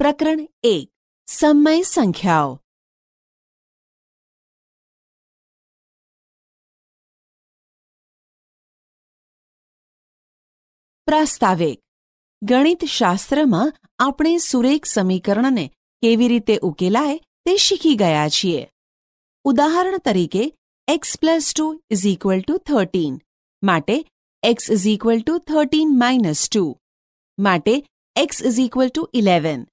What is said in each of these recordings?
પ્રકરણ 1 સમય સંખ્યાઓ. પ્રાસ્તાવિક. ગણિતશાસ્ત્રમાં આપણે સુરેખ સમીકરણને કેવી રીતે ઉકેલાય તે શીખી ગયા છીએ. ઉદાહરણ તરીકે x+2 = 13 માટે x = 13 - 2 માટે x = 11.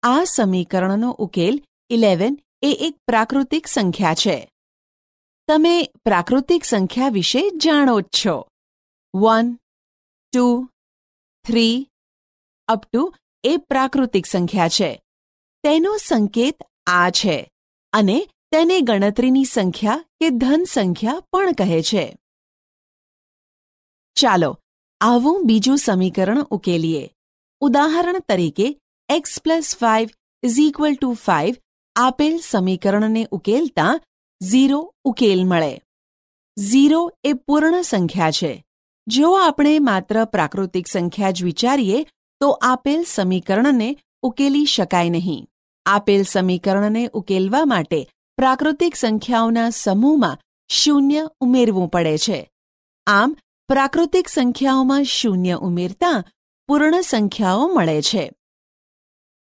આ સમીકરણનો ઉકેલ 11 એ એક પ્રાકૃતિક સંખ્યા છે. તમે પ્રાકૃતિક સંખ્યા વિશે જાણો જ છો. 1, 2, 3 અપ ટુ એ પ્રાકૃતિક સંખ્યા છે. તેનો સંકેત આ છે અને તેને ગણતરીની સંખ્યા કે ધન સંખ્યા પણ કહે છે. ચાલો આવું બીજું સમીકરણ ઉકેલીએ. ઉદાહરણ તરીકે x+5 = 5 આપેલ સમીકરણને ઉકેલતા 0 ઉકેલ મળે. 0 એ પૂર્ણ સંખ્યા છે. જો આપણે માત્ર પ્રાકૃતિક સંખ્યા જ વિચારીએ તો આપેલ સમીકરણને ઉકેલી શકાય નહીં. આપેલ સમીકરણને ઉકેલવા માટે પ્રાકૃતિક સંખ્યાઓના સમૂહમાં 0 ઉમેરવું પડે છે. આમ પ્રાકૃતિક સંખ્યાઓમાં 0 ઉમેરતા પૂર્ણ સંખ્યાઓ મળે છે.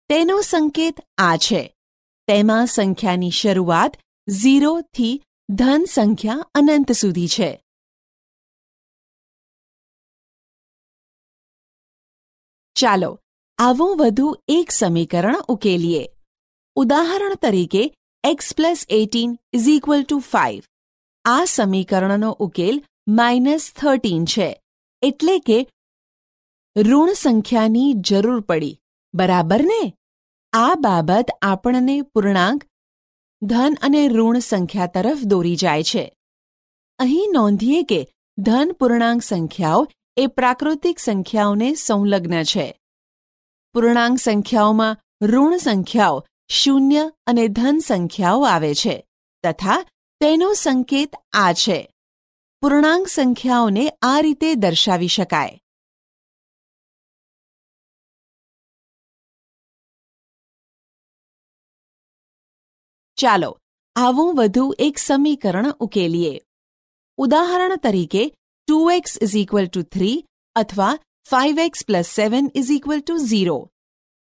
તેનો સંકેત આ છે. તેમાં સંખ્યાની શરૂઆત 0 થી ધન સંખ્યા અનંત સુધી છે. ચાલો આવું વધુ એક સમીકરણ ઉકેલીએ. ઉદાહરણ તરીકે x+18 = 5. આ સમીકરણનો ઉકેલ -13 છે. એટલે કે ઋણ સંખ્યાની જરૂર પડી, બરાબર ને? આ બાબત આપણને પૂર્ણાંક, ધન અને ઋણ સંખ્યા તરફ દોરી જાય છે. અહીં નોંધીએ કે ધન પૂર્ણાંક સંખ્યાઓ એ પ્રાકૃતિક સંખ્યાઓને સંલગ્ન છે. પૂર્ણાંક સંખ્યાઓમાં ઋણ સંખ્યાઓ 0 અને ધન સંખ્યાઓ આવે છે તથા તેનો સંકેત આ છે. પૂર્ણાંક સંખ્યાઓને આ રીતે દર્શાવી શકાય. ચાલો આવું વધુ એક સમીકરણ ઉકેલીએ. ઉદાહરણ તરીકે 2x = 3 અથવા 5x + 7 = 0.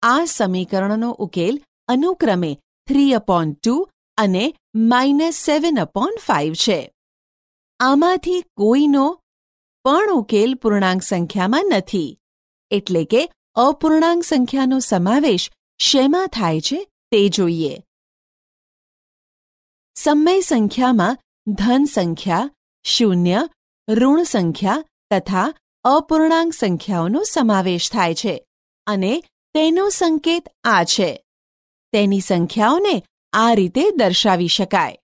આ સમીકરણનો ઉકેલ અનુક્રમે 3/2 અને -7/5 છે. આમાંથી કોઈનો પણ ઉકેલ પૂર્ણાંક સંખ્યામાં નથી. એટલે કે અપૂર્ણાંક સંખ્યાનો સમાવેશ શેમાં થાય છે તે જોઈએ. સમય સંખ્યામાં ધન સંખ્યા, 0, ઋણ સંખ્યા તથા અપૂર્ણાંક સંખ્યાઓનો સમાવેશ થાય છે અને તેનો સંકેત આ છે. તેની સંખ્યાઓને આ રીતે દર્શાવી શકાય.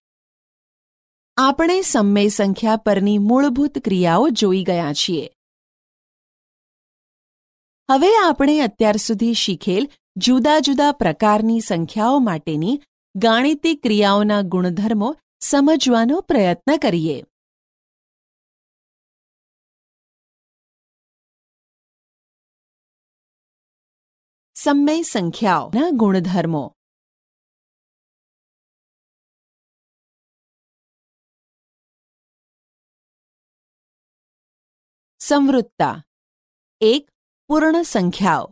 આપણે સમય સંખ્યા પરની મૂળભૂત ક્રિયાઓ જોઈ ગયા છીએ. હવે આપણે અત્યાર સુધી શીખેલ જુદા જુદા પ્રકારની સંખ્યાઓ માટેની ગાણિતિક ક્રિયાઓના ગુણધર્મો સમજવાનો પ્રયત્ન કરીએ. સમય સંખ્યાઓના ગુણધર્મો. સંવૃત્તા. 1. પૂર્ણ સંખ્યાઓ.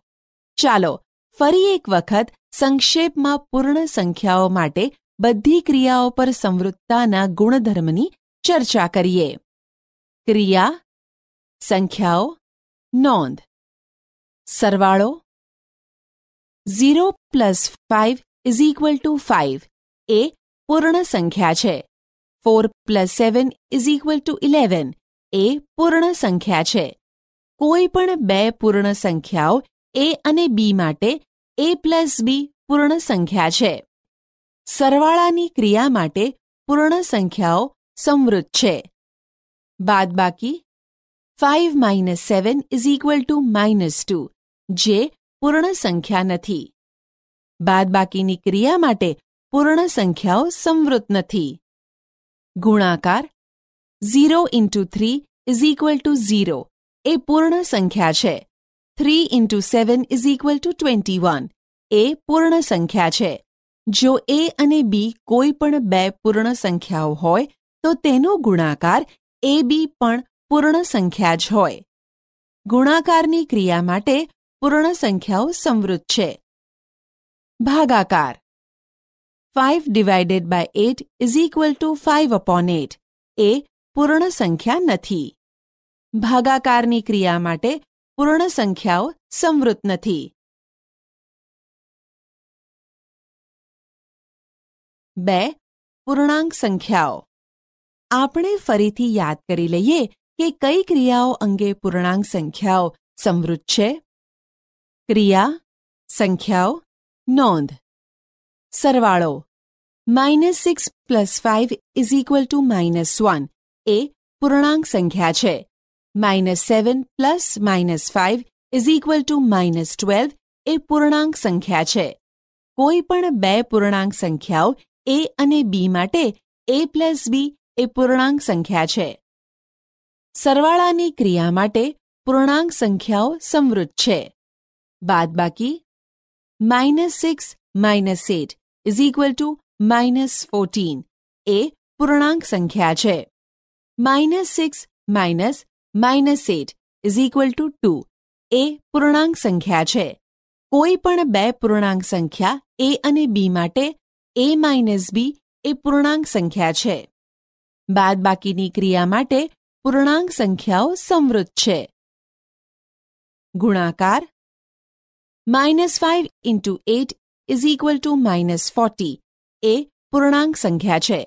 ચાલો ફરી એક વખત સંક્ષેપમાં પૂર્ણ સંખ્યાઓ માટે બધી ક્રિયાઓ પર સંવૃત્તાના ગુણધર્મની ચર્ચા કરીએ. ક્રિયા, સંખ્યાઓ, નોંધ. સરવાળો. 0 + 5 = 5 એ પૂર્ણ સંખ્યા છે. 4 + 7 = 11 એ પૂર્ણ સંખ્યા છે. કોઈ પણ બે પૂર્ણ સંખ્યાઓ a અને b માટે a + b પૂર્ણ સંખ્યા છે. સરવાળાની ક્રિયા માટે પૂર્ણ સંખ્યાઓ સંવૃત્ત છે. બાદબાકી. 5 - 7 = -2 જે પૂર્ણ સંખ્યા નથી. બાદબાકીની ક્રિયા માટે પૂર્ણ સંખ્યાઓ સંવૃત્ત નથી. ગુણાકાર. 0 × 3 = 0 એ પૂર્ણ સંખ્યા છે. 3 × 7 = 21 એ પૂર્ણ સંખ્યા છે. જો એ અને બી કોઈ પણ બે પૂર્ણ સંખ્યાઓ હોય તો તેનો ગુણાકાર એ બી પણ પૂર્ણ સંખ્યા જ હોય. ગુણાકારની ક્રિયા માટે પૂર્ણ સંખ્યાઓ સંવૃત છે. ભાગાકાર 5 divided by 8 is equal to 5/8 એ પૂર્ણ સંખ્યા નથી. ભાગાકારની ક્રિયા માટે પૂર્ણ સંખ્યાઓ સંવૃત નથી. 2 પૂર્ણાંક સંખ્યાઓ. આપણે ફરીથી યાદ કરી લઈએ કે કઈ ક્રિયાઓ અંગે પૂર્ણાંક સંખ્યાઓ સંવૃત છે. ક્રિયા, સંખ્યાઓ, નોંધ. સરવાળો -6 + 5 ઇઝ ઇક્વલ ટુ -1 એ પૂર્ણાંક સંખ્યા છે. -7 + -5 ઇઝ ઇક્વલ ટુ -12 એ પૂર્ણાંક સંખ્યા છે. કોઈ પણ બે પૂર્ણાંક સંખ્યાઓ એ અને બી માટે a + b એ પૂર્ણાંક સંખ્યા છે. સરવાળાની ક્રિયા માટે પૂર્ણાંક સંખ્યાઓ સંવૃત છે. બાદબાકી -6 - 8 ઇઝ ઇક્વલ ટુ -14 એ પૂર્ણાંક સંખ્યા છે. -6 - -8 ઇઝ ઇક્વલ ટુ 2 એ પૂર્ણાંક સંખ્યા છે. કોઈ પણ બે પૂર્ણાંક સંખ્યા a અને b માટે a - b એ પૂર્ણાંક સંખ્યા છે. બાદબાકીની ક્રિયા માટે પૂર્ણાંક સંખ્યાઓ સંવૃત છે. ગુણાકાર -5 × 8 ઇઝ ઇક્વલ ટુ -40 એ પૂર્ણાંક સંખ્યા છે.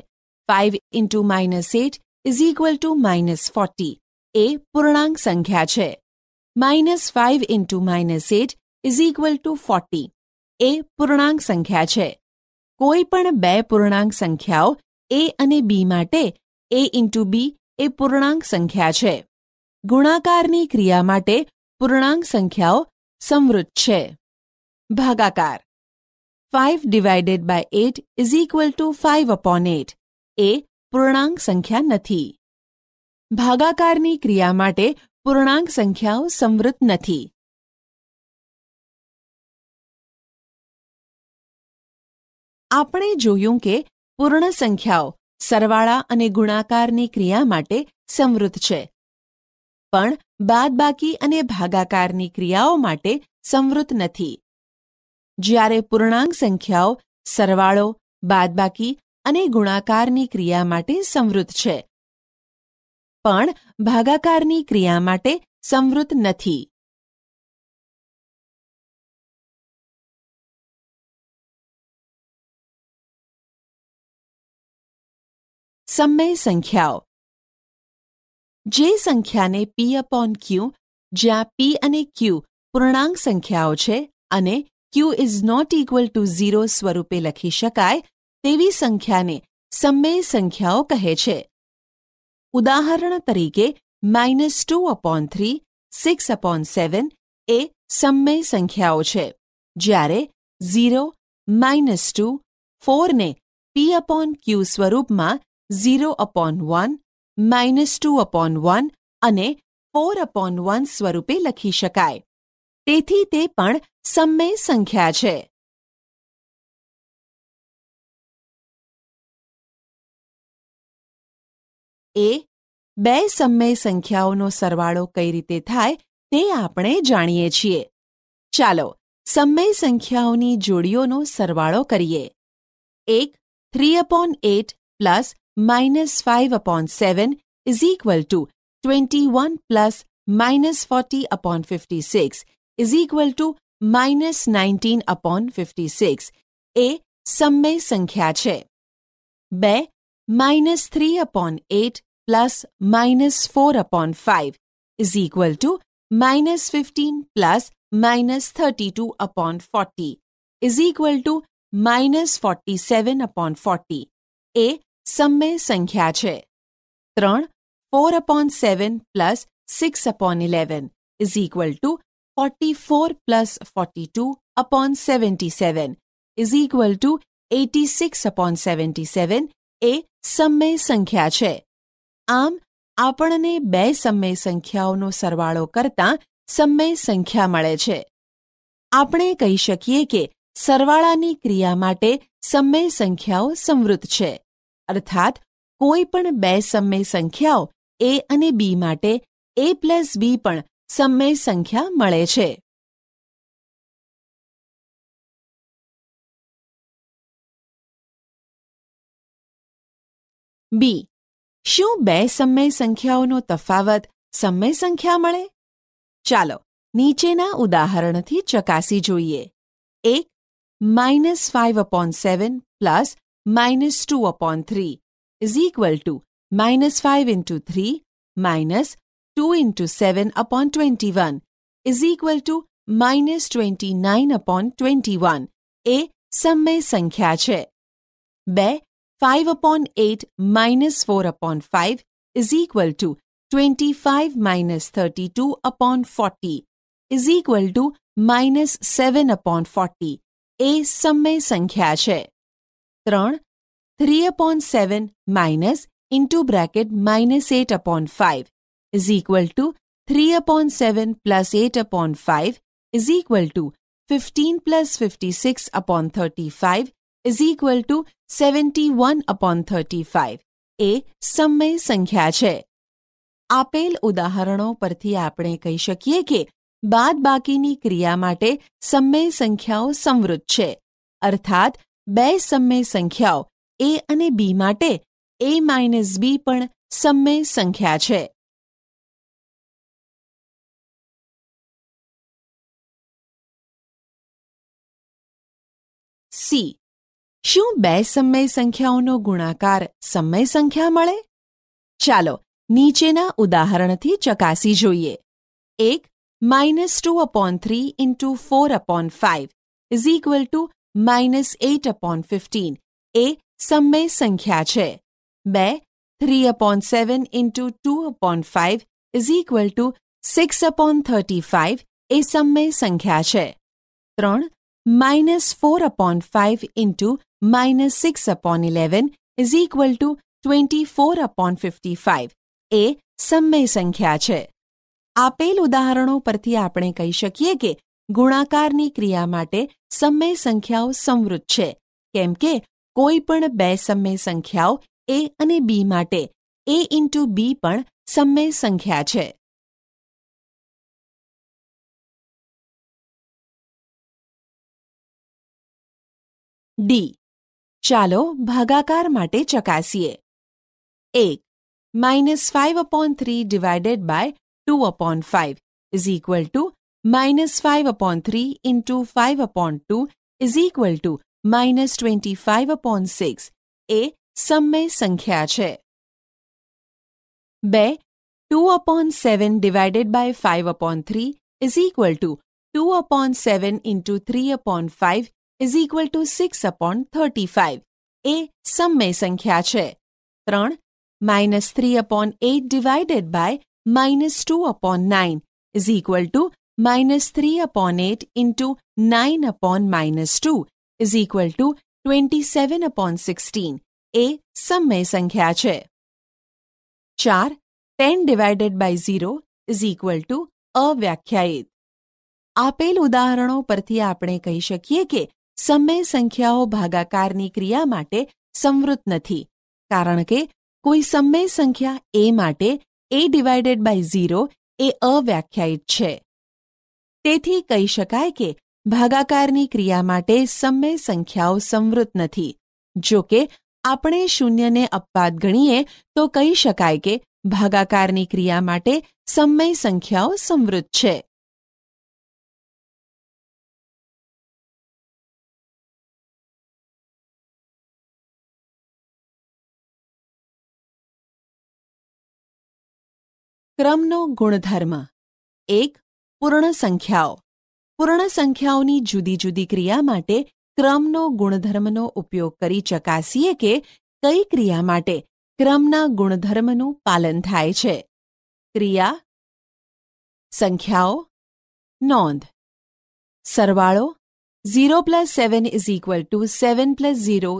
5 × -8 ઇઝ ઇક્વલ ટુ -40 એ પૂર્ણાંક સંખ્યા છે. -5 × -8 ઇઝ ઇક્વલ ટુ 40 એ પૂર્ણાંક સંખ્યા છે. કોઈ પણ બે પૂર્ણાંક સંખ્યાઓ a અને b માટે a × b એ પૂર્ણાંક સંખ્યા છે. ગુણાકારની ક્રિયા માટે પૂર્ણાંક સંખ્યાઓ સંવૃત છે. ભાગાકાર 5 divided by 8 is equal to 5/8 એ પૂર્ણાંક સંખ્યા નથી. ભાગાકારની ક્રિયા માટે પૂર્ણાંક સંખ્યાઓ સંવૃત નથી. આપણે જોયું કે પૂર્ણ સંખ્યાઓ સરવાળા અને ગુણાકારની ક્રિયા માટે સંવૃત છે, પણ બાદબાકી અને ભાગાકારની ક્રિયાઓ માટે સંવૃત નથી. જ્યારે પૂર્ણાંક સંખ્યાઓ સરવાળો, બાદબાકી અને ગુણાકારની ક્રિયા માટે સંવૃત છે, પણ ભાગાકારની ક્રિયા માટે સંવૃત નથી. સમય સંખ્યાઓ. જે સંખ્યાને p/q જ્યાં p અને q પૂર્ણાંક સંખ્યાઓ છે અને q is not equal to 0 સ્વરૂપે લખી શકાય તેવી સંખ્યાને સમય સંખ્યાઓ કહે છે. ઉદાહરણ તરીકે -2/3, 6/7 એ સમય સંખ્યાઓ છે, જ્યારે 0, -2, 4 ને p/q સ્વરૂપમાં 0/1, -2/1 અને 4/1 સ્વરૂપે લખી શકાય. તેથી તે પણ સમય સંખ્યા છે. બે સમય સંખ્યાઓનો સરવાળો કઈ રીતે થાય તે આપણે જાણીએ છીએ. ચાલો સમય સંખ્યાઓની જોડીઓનો સરવાળો કરીએ. 3/8 + -5/7 is equal to 21 + -40/56 is equal to -19/56 એ સમય સંખ્યા છે. 2 -3/8 + -4/5 is equal to -15 + -32/40 is equal to -47/40 એ સમય સંખ્યા છે. 3 4/7 + 6/11 is equal to 44 + 42/77 is equal to 86/77 એ સમય સંખ્યા છે. આમ આપણને બે સમય સંખ્યાઓનો સરવાળો કરતાં સમય સંખ્યા મળે છે. આપણે કહી શકીએ કે સરવાળાની ક્રિયા માટે સમય સંખ્યાઓ સંવૃત છે, અર્થાત કોઈ પણ બે સમય સંખ્યાઓ a અને b માટે a પ્લસ b પણ સમય સંખ્યા મળે છે. b. શું બે સમય સંખ્યાઓનો તફાવત સમય સંખ્યા મળે? ચાલો નીચેના ઉદાહરણથી ચકાસી જોઈએ. એક -5/7 plus -2/3 is equal to -5 into 3 minus 2 into 7/21 is equal to -29/21 એ સમય સંખ્યા છે. બે 5/8 minus 4/5 is equal to 25 minus 32/40 is equal to -7/40 એ સમય સંખ્યા છે. 3 3/7 minus into bracket -8/5 is equal to 3/7 plus 8/5 is equal to 15 plus 56/35 is equal to 71/35 એ સમય સંખ્યા છે. આપેલ ઉદાહરણો પરથી આપણે કહી શકીએ કે બાદબાકીની ક્રિયા માટે સમય સંખ્યાઓ સંવૃત છે, અર્થાત બે સમય સંખ્યાઓ a અને b માટે a માઇનસ b પણ સમય સંખ્યા છે. c. શું બે સમય સંખ્યાઓનો ગુણાકાર સમય સંખ્યા મળે? ચાલો નીચેના ઉદાહરણથી ચકાસી જોઈએ. એક -2/3 into 4/5 is equal to -8/15 એ સમય સંખ્યા છે. બે 3/7 into 2/5 is equal to 6/35 એ સમય સંખ્યા છે. 3 -4/5 into -6/11 is equal to 24/55 એ સમય સંખ્યા છે. આપેલ ઉદાહરણો પરથી આપણે કહી શકીએ કે ગુણાકારની ક્રિયા માટે સમય સંખ્યાઓ સંવૃત છે, કેમ કે કોઈ પણ બે સમય સંખ્યાઓ a અને b માટે a into b પણ સમય સંખ્યા છે. d. ચાલો ભાગાકાર માટે ચકાસીએ. 1 -5/3 divided by 2/5 is equal to -5/3 into 5/2 is equal to -25/6 એ સમય સંખ્યા છે. 2 2/7 divided by 5/3 is equal to 2/7 into 3/5 is equal to 6/35 એ સમય સંખ્યા છે. 3 -3/8 divided by -2/9 is equal to -3/8 into 9/2 is equal to 27/16 એ સમય સંખ્યા છે. 4 10 divided by 0 is equal to અવ્યાખ્યાયિત. આપેલ ઉદાહરણો પરથી આપણે કહી શકીએ કે સમય સંખ્યાઓ ભાગાકારની ક્રિયા માટે સંવૃત નથી, કારણ કે કોઈ સમય સંખ્યા a માટે a divided by 0 એ અવ્યાખ્યાયિત છે. તેથી કહી શકાય કે ભાગાકારની ક્રિયા માટે સમય સંખ્યાઓ સંવૃત નથી. જો કે આપણે શૂન્યને અપવાદ ગણીએ તો કહી શકાય કે ભાગાકારની ક્રિયા માટે સમય સંખ્યાઓ સંવૃત છે. ક્રમનો ગુણધર્મ. 1 પૂર્ણ સંખ્યાઓ. પૂર્ણ સંખ્યાઓની જુદી જુદી ક્રિયા માટે ક્રમનો ગુણધર્મનો ઉપયોગ કરી ચકાસીએ કે કઈ ક્રિયા માટે ક્રમના ગુણધર્મનું પાલન થાય છે. ક્રિયા, સંખ્યાઓ, નોંધ. સરવાળો 0 + 7 = 7 + 0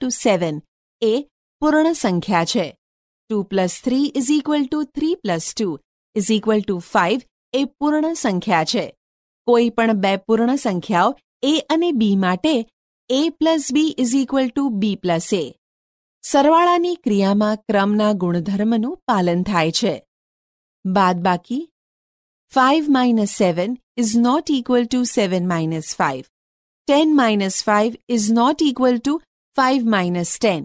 = 7 એ પૂર્ણ સંખ્યા છે. 2 + 3 = 3 + 2 = 5 એ પૂર્ણ સંખ્યા છે. કોઈ પણ બે પૂર્ણ સંખ્યાઓ એ અને બી માટે a plus B is equal to B plus A. સરવાળાની ક્રિયામાં ક્રમના ગુણધર્મનું પાલન થાય છે. બાદબાકી 5 minus 7 is not equal to 7 minus 5. 10 minus 5 is not equal to 5 minus 10.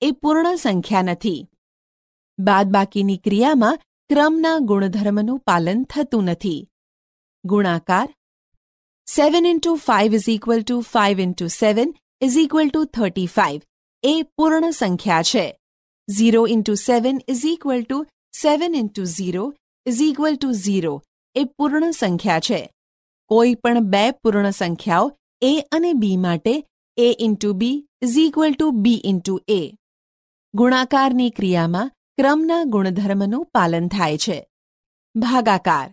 એ પૂર્ણ સંખ્યા નથી. બાદબાકીની ક્રિયામાં ક્રમના ગુણધર્મનું પાલન થતું નથી. ગુણાકાર 7 into 5 is equal to 5 into 7 is equal to 35. એ પૂર્ણ સંખ્યા છે. 0 into 7 is equal to 7 into 0 is equal to 0. એ પૂર્ણ સંખ્યા છે. કોઈ પણ બે પૂર્ણ સંખ્યાઓ a અને b માટે a into b is equal to b into a. ગુણાકારની ક્રિયામાં ક્રમના ગુણધર્મનું પાલન થાય છે. ભાગાકાર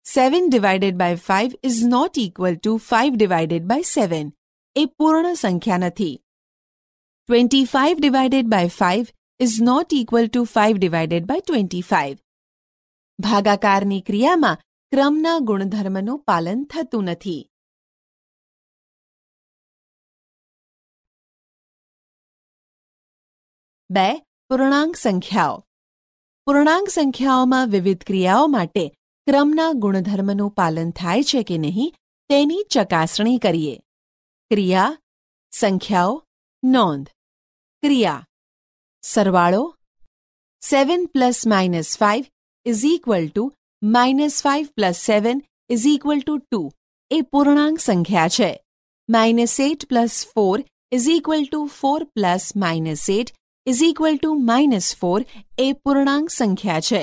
7 divided by 5 is not equal to 5 divided by 7. એ પૂર્ણ સંખ્યા નથી. 25 divided by 5 is not equal to 5 divided by 25. ભાગાકારની ક્રિયામાં ક્રમના ગુણધર્મનું પાલન થતું નથી. બે પૂર્ણાંક સંખ્યાઓ. પૂર્ણાંક સંખ્યાઓમાં વિવિધ ક્રિયાઓ માટે ક્રમના ગુણધર્મનું પાલન થાય છે કે નહીં તેની ચકાસણી કરીએ. ક્રિયા, સંખ્યાઓ, નોંધ. ક્રિયા સરવાળો 7 plus minus 5 is equal to minus 5 plus 7 is equal to 2. એ પૂર્ણાંક સંખ્યા છે. minus 8 plus 4 is equal to 4 plus minus 8 is equal to minus 4. એ પૂર્ણાંક સંખ્યા છે.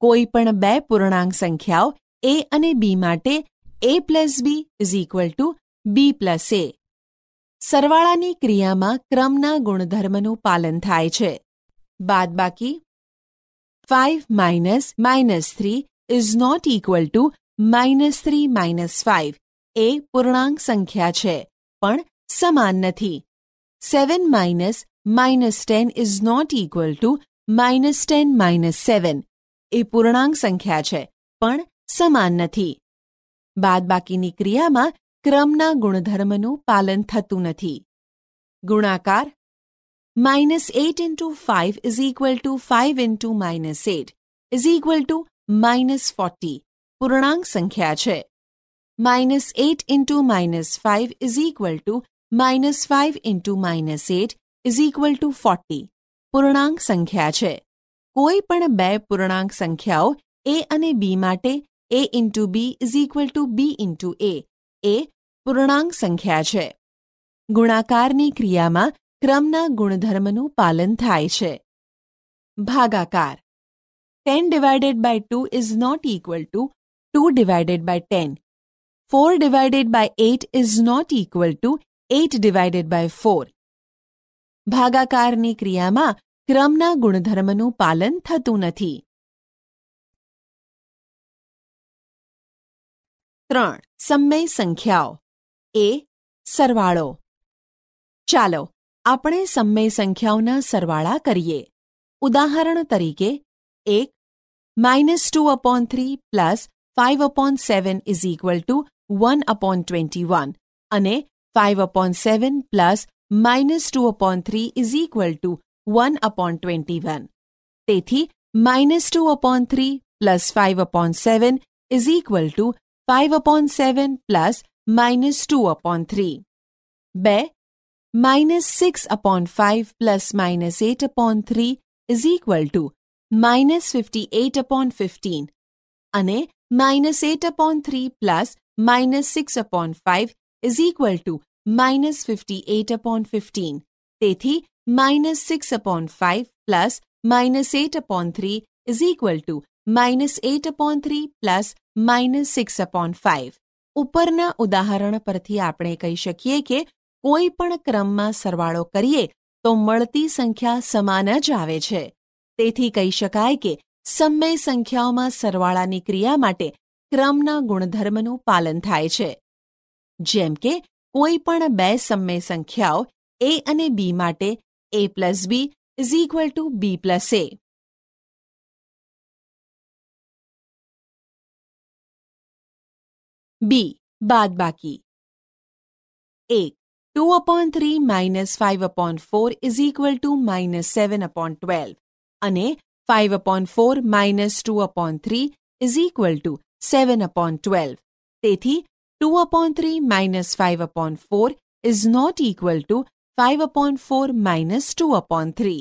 કોઈ પણ બે પૂર્ણાંક સંખ્યાઓ a અને b માટે a plus b is equal to b plus a. સરવાળાની ક્રિયામાં ક્રમના ગુણધર્મનું પાલન થાય છે. બાદબાકી 5 minus minus 3 is not equal to minus 3 minus 5. એ પૂર્ણાંક સંખ્યા છે પણ સમાન નથી. 7 minus minus 10 is not equal to minus 10 minus 7. એ પૂર્ણાંક સંખ્યા છે પણ સમાન નથી. બાદબાકીની ક્રિયામાં ક્રમના ગુણધર્મનું પાલન થતું નથી. ગુણાકાર minus 8 into 5 is equal to 5 into minus 8 is equal to minus 40. પૂર્ણાંક સંખ્યા છે. minus 8 into minus 5 is equal to minus 5 into minus 8 is equal to 40. પૂર્ણાંક સંખ્યા છે. કોઈ પણ બે પૂર્ણાંક સંખ્યાઓ a અને b માટે a into b is equal to b into a. એ પૂર્ણાંક સંખ્યા છે. ગુણાકારની ક્રિયામાં ક્રમના ગુણધર્મનું પાલન થાય છે. ભાગાકાર 10 divided by 2 is not equal to 2 divided by 10. 4 divided by 8 is not equal to 8 divided by 4. ભાગાકારની ક્રિયામાં ક્રમના ગુણધર્મનું પાલન થતું નથી. 3. સમય સંખ્યાઓ. a. સરવાળો. ચાલો આપણે સમય સંખ્યાઓના સરવાળા કરીએ. ઉદાહરણ તરીકે 1 -2/3 plus 5/7 is equal to 1/21 અને 5/7 plus -2/3 is equal to 1/21. તેથી -2/3 plus 5/7 is equal to 5/7 plus -2/3. 2 -6/5 plus -8/3 is equal to -58/15 અને -8/3 plus -6/5 is equal to -58/15. તેથી -6/5 plus -8/3 is equal to -8/3 plus -6/5. ઉપરના ઉદાહરણ પરથી આપણે કહી શકીએ કે કોઈ પણ ક્રમમાં સરવાળો કરીએ તો મળતી સંખ્યા સમાન જ આવે છે. તેથી કહી શકાય કે સમય સંખ્યાઓમાં સરવાળાની ક્રિયા માટે ક્રમના ગુણધર્મનું પાલન થાય છે. જેમ કે કોઈ પણ બે સમય સંખ્યાઓ a અને b માટે a plus b is equal to b plus a. b. બાદબાકી 1. 2/3 minus 5/4 is equal to minus 7/12 અને 5/4 minus 2/3 is equal to 7/12. તેથી 2/3 minus 5/4 is not equal to 5/4 minus 2/3.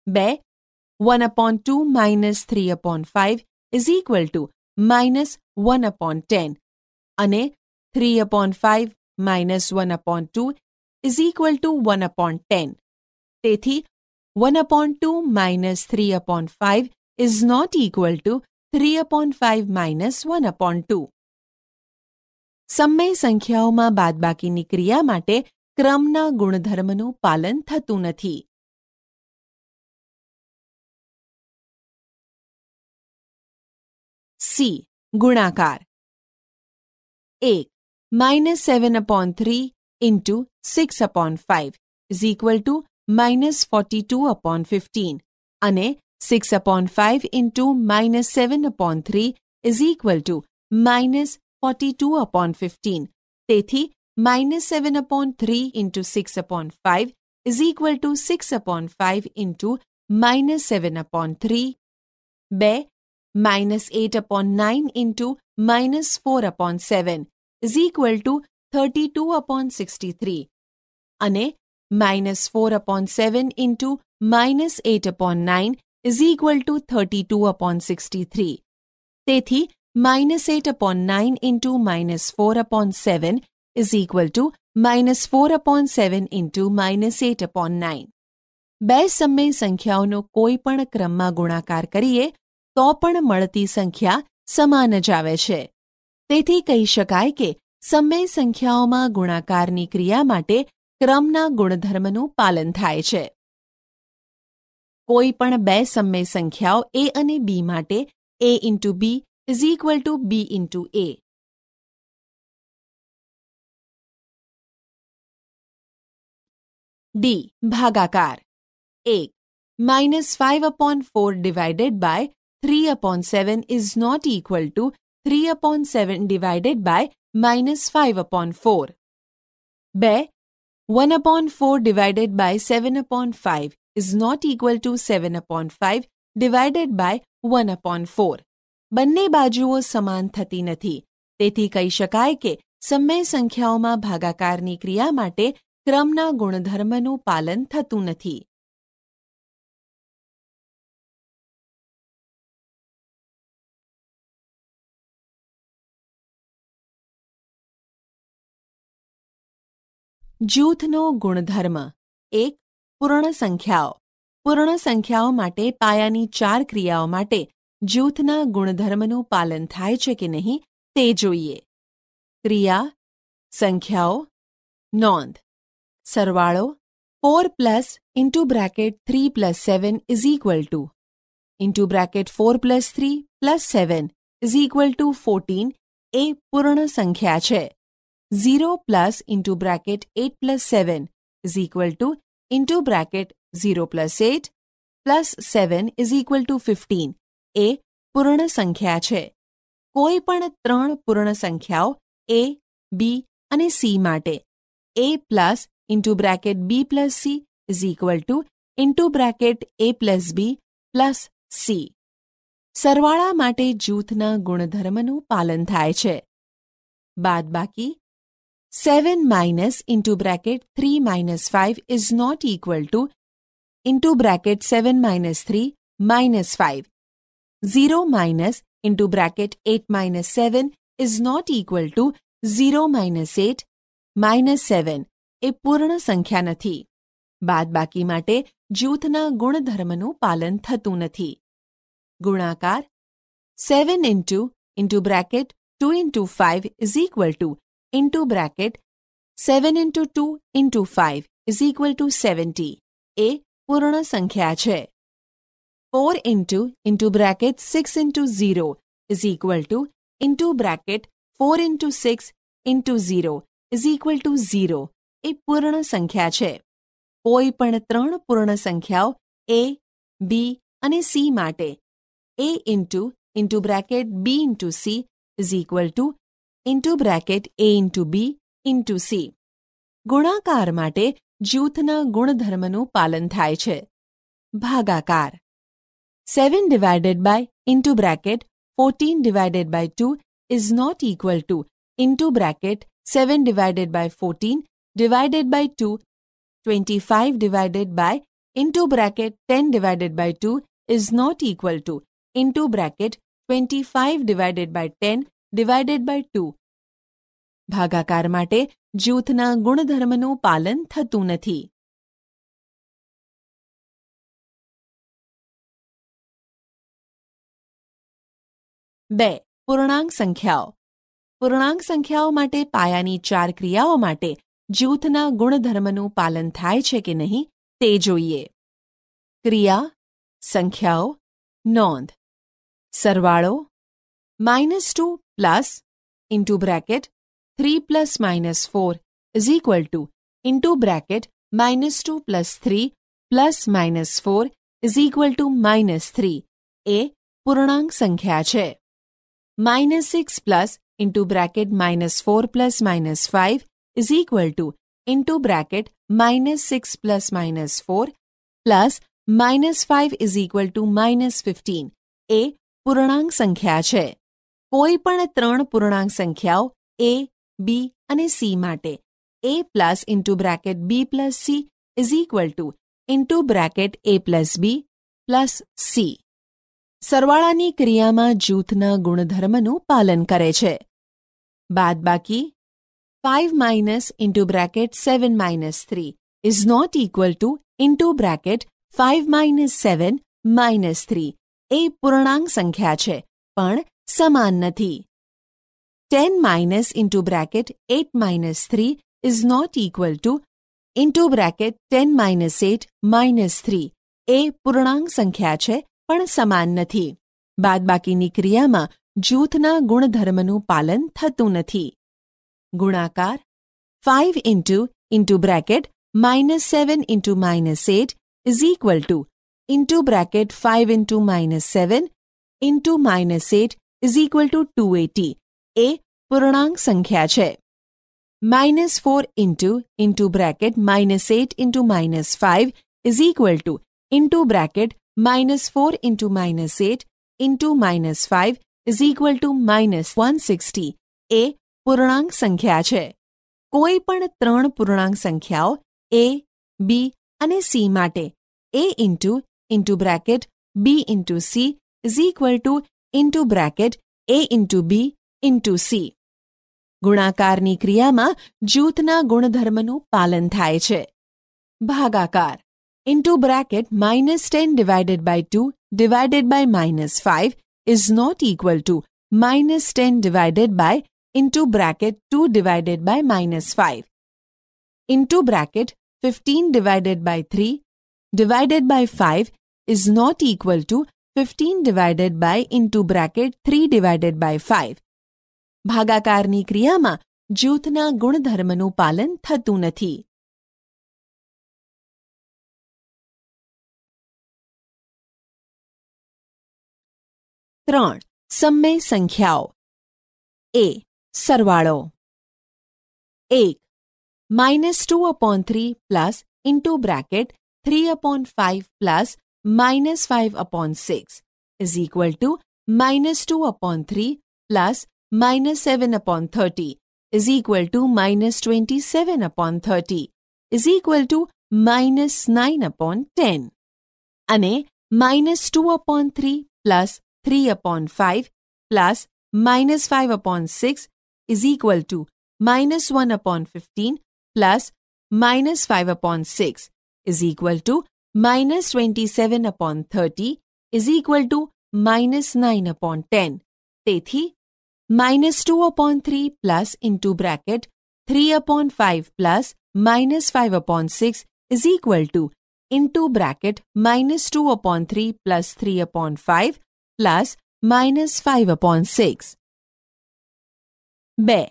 2. 1/2 minus 3/5 is equal to minus 1/10 અને 3/5 minus 1/2 is equal to 1/10. તેથી 1/2 minus 3/5 is not equal to 3/5 minus 1/2. સમય સંખ્યાઓમાં બાદબાકીની ક્રિયા માટે ક્રમના ગુણધર્મનું પાલન થતું નથી. C. ગુણાકાર. 1. minus 7/3 into 6/5 is equal to minus 42/15 અને 6/5 into minus 7/3 is equal to minus 42/15. તેથી minus 7/3 into 6/5 is equal to 6/5 into minus 7/3. 2. minus 8/9 into minus 4/7 is equal to 32/63 અને minus 4/7 into minus 8/9 is equal to 32/63. તેથી minus 8/9 into minus 4/7 is equal to minus 4/7 into minus 8/9. બે સમય સંખ્યાઓનો કોઈ પણ ક્રમમાં ગુણાકાર કરીએ તો પણ મળતી સંખ્યા સમાન જ આવે છે. તેથી કહી શકાય કે સમય સંખ્યાઓમાં ગુણાકારની ક્રિયા માટે ક્રમના ગુણધર્મનું પાલન થાય છે. કોઈ પણ બે સમય સંખ્યાઓ a અને b માટે a into b is equal to b into a. D. ભાગાકાર. 1. minus 5/4 divided by 3/7 is not equal to 3/7 divided by minus 5/4. 2. 1/4 divided by 7/5 is not equal to 7/5 divided by 1/4. બંને બાજુઓ સમાન થતી નથી. તેથી કહી શકાય કે સમય સંખ્યાઓમાં ભાગાકારની ક્રિયા માટે ક્રમના ગુણધર્મનું પાલન થતું નથી. જૂથનો ગુણધર્મ. 1. પૂર્ણ સંખ્યાઓ. પૂર્ણ સંખ્યાઓ માટે પાયાની 4 ક્રિયાઓ માટે જૂથના ગુણધર્મનું પાલન થાય છે કે નહીં તે જોઈએ. ક્રિયા, સંખ્યાઓ, નોંધ. સરવાળો 4 plus into bracket 3 plus 7 is equal to into bracket 4 plus 3 plus 7 is equal to 14 એ પૂર્ણ સંખ્યા છે. 0 plus into bracket 8 plus 7 is equal to into bracket 0 plus 8 plus 7 is equal to 15 એ પૂર્ણ સંખ્યા છે. કોઈ પણ 3 પૂર્ણ સંખ્યાઓ a, b અને c માટે a plus into bracket b plus c is equal to into bracket a plus b plus c. સરવાળા માટે જૂથના ગુણધર્મનું પાલન થાય છે. બાદબાકી 7 minus into bracket 3 minus 5 is not equal to into bracket 7 minus 3 minus 5. 0 minus into bracket 8 minus 7 is not equal to 0 minus 8 minus 7 એ પૂર્ણ સંખ્યા નથી. બાદબાકી માટે જૂથના ગુણધર્મનું પાલન થતું નથી. ગુણાકાર 7 into bracket 2 into 5 is equal to into bracket 7 into 2 into 5 is equal to 70 એ પૂર્ણ સંખ્યા છે. 4 into bracket 6 into 0 is equal to into bracket 4 into 6 into 0 is equal to 0 એ પૂર્ણ સંખ્યા છે. કોઈ પણ 3 પૂર્ણ સંખ્યાઓ a, b અને c માટે a into bracket b into c is equal to into bracket a into b into c. ગુણાકાર માટે જૂથના ગુણધર્મનું પાલન થાય છે. ભાગાકાર 7 divided by into bracket 14 divided by 2 is not equal to into bracket 7 divided by 14 divided by 2 25 divided by into bracket 10 divided by 2 is not equal to into bracket 25 divided by 10 divided by 2. ભાગાકાર માટે જૂથના ગુણધર્મનું પાલન થતું નથી. 2. પૂર્ણાંક સંખ્યાઓ. પૂર્ણાંક સંખ્યાઓ માટે પાયાની 4 ક્રિયાઓ માટે જૂથના ગુણધર્મનું પાલન થાય છે કે નહીં તે જોઈએ. ક્રિયા, સંખ્યાઓ, નોંધ. સરવાળો -2 plus into bracket 3 plus -4 is equal to into bracket -2 plus 3 plus -4 is equal to -3 એ પૂર્ણાંક સંખ્યા છે. -6 plus into bracket -4 plus -5 is equal to into bracket -6 plus -4 plus -5 is equal to -15 એ પૂર્ણાંક સંખ્યા છે. કોઈ પણ 3 પૂર્ણાંક સંખ્યાઓ a, b અને c માટે a plus into bracket b plus c is equal to into bracket a plus b plus c. સરવાળાની ક્રિયામાં જૂથના ગુણધર્મનું પાલન કરે છે. બાદબાકી 5 minus into bracket 7 minus 3 is not equal to into bracket 5 minus 7 minus 3 એ પૂર્ણાંક સંખ્યા છે પણ સમાન નથી. 10 minus into bracket 8 minus 3 is not equal to into bracket 10 minus 8 minus 3 એ પૂર્ણાંક સંખ્યા છે પણ સમાન નથી. બાદબાકીની ક્રિયામાં જૂથના ગુણધર્મનું પાલન થતું નથી. ગુણાકાર 5 into bracket -7 into -8 is equal to into bracket 5 into -7 into -8 is equal to 280 એ પૂર્ણાંક સંખ્યા છે. -4 into bracket -8 into -5 is equal to into bracket -4 into -8 into -5 is equal to -160 એ પૂર્ણાંક સંખ્યા છે. કોઈ પણ 3 પૂર્ણાંક સંખ્યાઓ a, b અને c માટે a into bracket b into c is equal to into bracket a into b into c. ગુણાકારની ક્રિયામાં જૂથના ગુણધર્મનું પાલન થાય છે. ભાગાકાર into bracket -10 divided by 2 divided by -5 is not equal to -10 divided by into bracket 2 divided by -5 into bracket 15 divided by 3 divided by 5 is not equal to 15 divided by into bracket 3 divided by 5. ભાગાકારની ક્રિયામાં જૂથના ગુણધર્મનું પાલન થતું નથી. 3. સમય સંખ્યાઓ. a. સરવાળો 1. -2/3 plus into bracket 3/5 plus -5/6 is equal to -2/3 plus -7/30 is equal to -27/30 is equal to -9/10 અને -2/3 plus 3/5 plus -5/6 is equal to -1/15 plus -5/6 is equal to -27/30 is equal to -9/10. તેથી -2/3 plus into bracket 3/5 plus -5/6 is equal to into bracket -2/3 plus 3/5 plus -5/6. 2.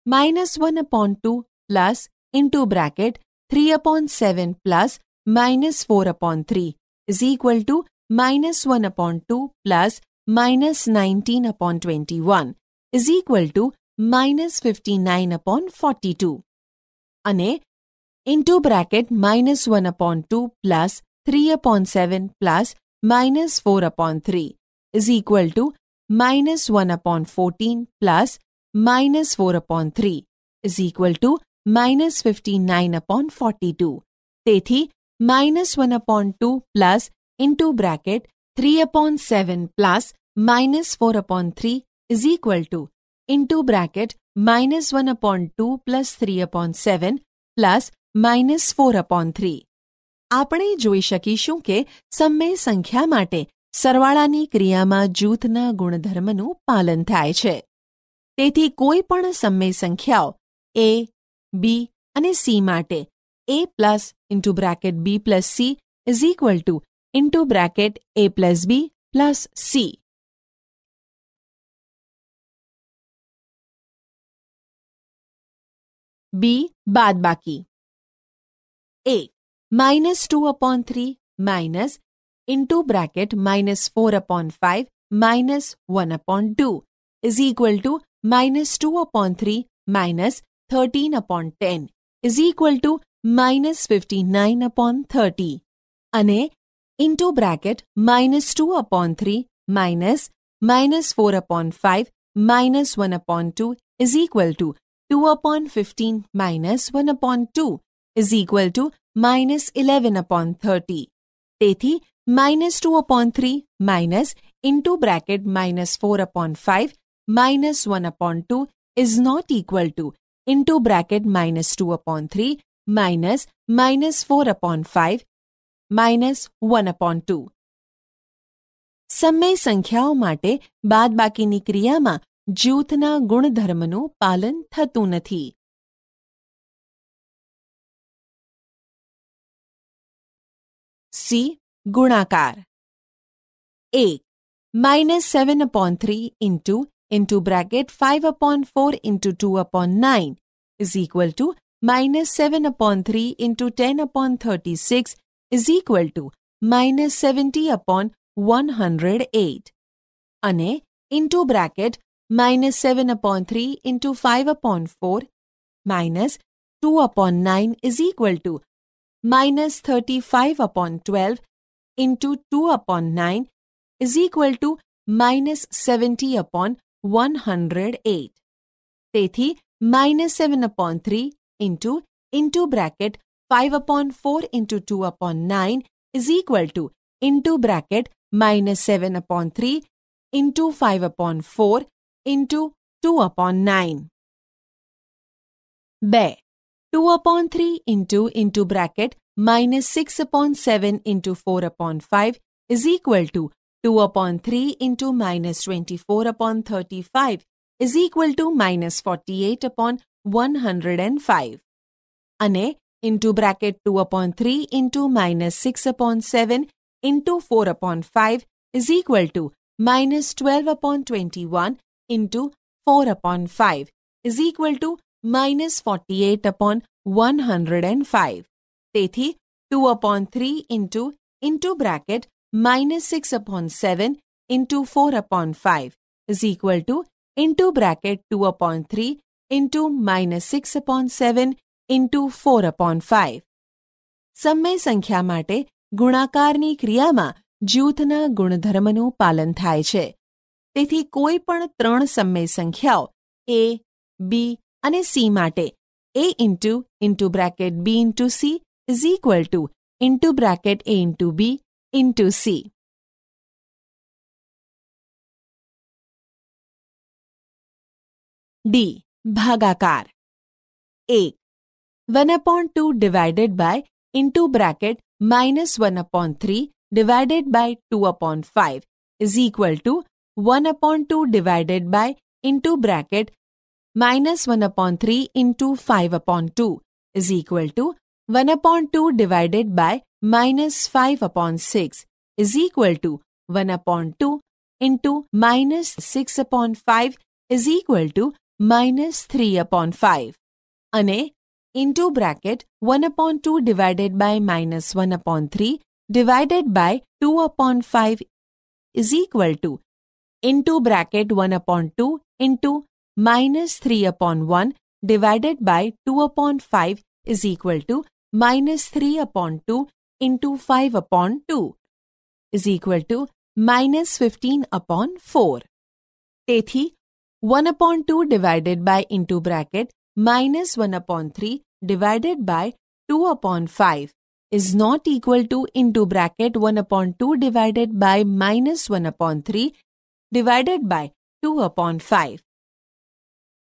-1/2 plus into bracket 3/7 plus -4/3 is equal to -1/2 plus -19/21 is equal to -59/42 અને into bracket minus 1 upon 2 plus 3 upon 7 plus minus 4 upon 3 is equal to minus 1 upon 14 plus minus 4 upon 3 is equal to minus 59 upon 42. તેથી minus 1 upon 2 plus into bracket 3 upon 7 plus minus 4 upon 3 is equal to into bracket minus 1 upon 2 plus 3 upon 7 plus minus 4 upon 3. આપણે જોઈ શકીશું કે સમય સંખ્યા માટે સરવાળાની ક્રિયામાં જૂથના ગુણધર્મનું પાલન થાય છે. તેથી કોઈ પણ સમય સંખ્યાઓ a, b અને c માટે a plus into bracket b plus c is equal to into bracket a plus b plus c. b બાદબાકી a minus 2 upon 3 minus into bracket minus 4 upon 5 minus 1 upon 2 is equal to minus 2 upon 3 minus 13 upon 10 is equal to minus 59 upon 30 અને into bracket minus 2 upon 3 minus minus 4 upon 5 minus 1 upon 2 is equal to 2 upon 15 minus 1 upon 2 is equal to minus 11 upon 30. તેથી minus 2 upon 3 minus into bracket minus 4 upon 5 minus 1 upon 2 is not equal to into bracket minus 2 upon 3 minus minus 4 upon 5 minus 1 upon 2. સમય સંખ્યાઓ માટે બાદબાકીની ક્રિયામાં જૂથના ગુણધર્મનું પાલન થતું નથી. C. ગુણાકાર a minus 7 upon 3 into bracket 5 upon 4 into 2 upon 9 is equal to minus 7 upon 3 into 10 upon 36 is equal to minus 70 upon 108 અને into bracket minus 7 upon 3 into 5 upon 4 minus 2 upon 9 is equal to minus 35 upon 12 into 2 upon 9 is equal to minus 70 upon 108. તેથી minus 7 upon 3 into bracket 5 upon 4 into 2 upon 9 is equal to into bracket minus 7 upon 3 into 5 upon 4 into 2 upon 9. 2. 2 upon 3 into bracket minus 6 upon 7 into 4 upon 5 is equal to 2 upon 3 into minus 24 upon 35 is equal to minus 48 upon 105. અને into bracket 2 upon 3 into minus 6 upon 7 into 4 upon 5 is equal to minus 12 upon 21 into 4 upon 5 is equal to minus 48 upon 105. તેથી 2 upon 3 into bracket minus 6 upon 7 into 4 upon 5 is equal to into bracket 2 upon 3 into minus 6 upon 7 into 4 upon 5. સમય સંખ્યા માટે ગુણાકારની ક્રિયામાં જૂથના ગુણધર્મનું પાલન થાય છે. તેથી કોઈ પણ ત્રણ સમય સંખ્યાઓ a, b અને c માટે a into bracket b into c is equal to into bracket a into b into c. D. ભાગાકાર 1. 1 upon 2 divided by into bracket minus 1 upon 3 divided by 2 upon 5 is equal to 1 upon 2 divided by into bracket minus 1 upon 3 into 5 upon 2 is equal to 1 upon 2 divided by minus 5 upon 6 is equal to 1 upon 2 into minus 6 upon 5 is equal to minus 3 upon 5. અને into bracket 1 upon 2 divided by minus 1 upon 3 divided by 2 upon 5 is equal to into bracket 1 upon 2 into minus 3 upon 1 divided by 2 upon 5 is equal to -3/2 into 5/2 is equal to -15/4. તેથી 1/2 divided by into bracket -1/3 divided by 2/5 is not equal to into bracket 1/2 divided by -1/3 divided by 2/5.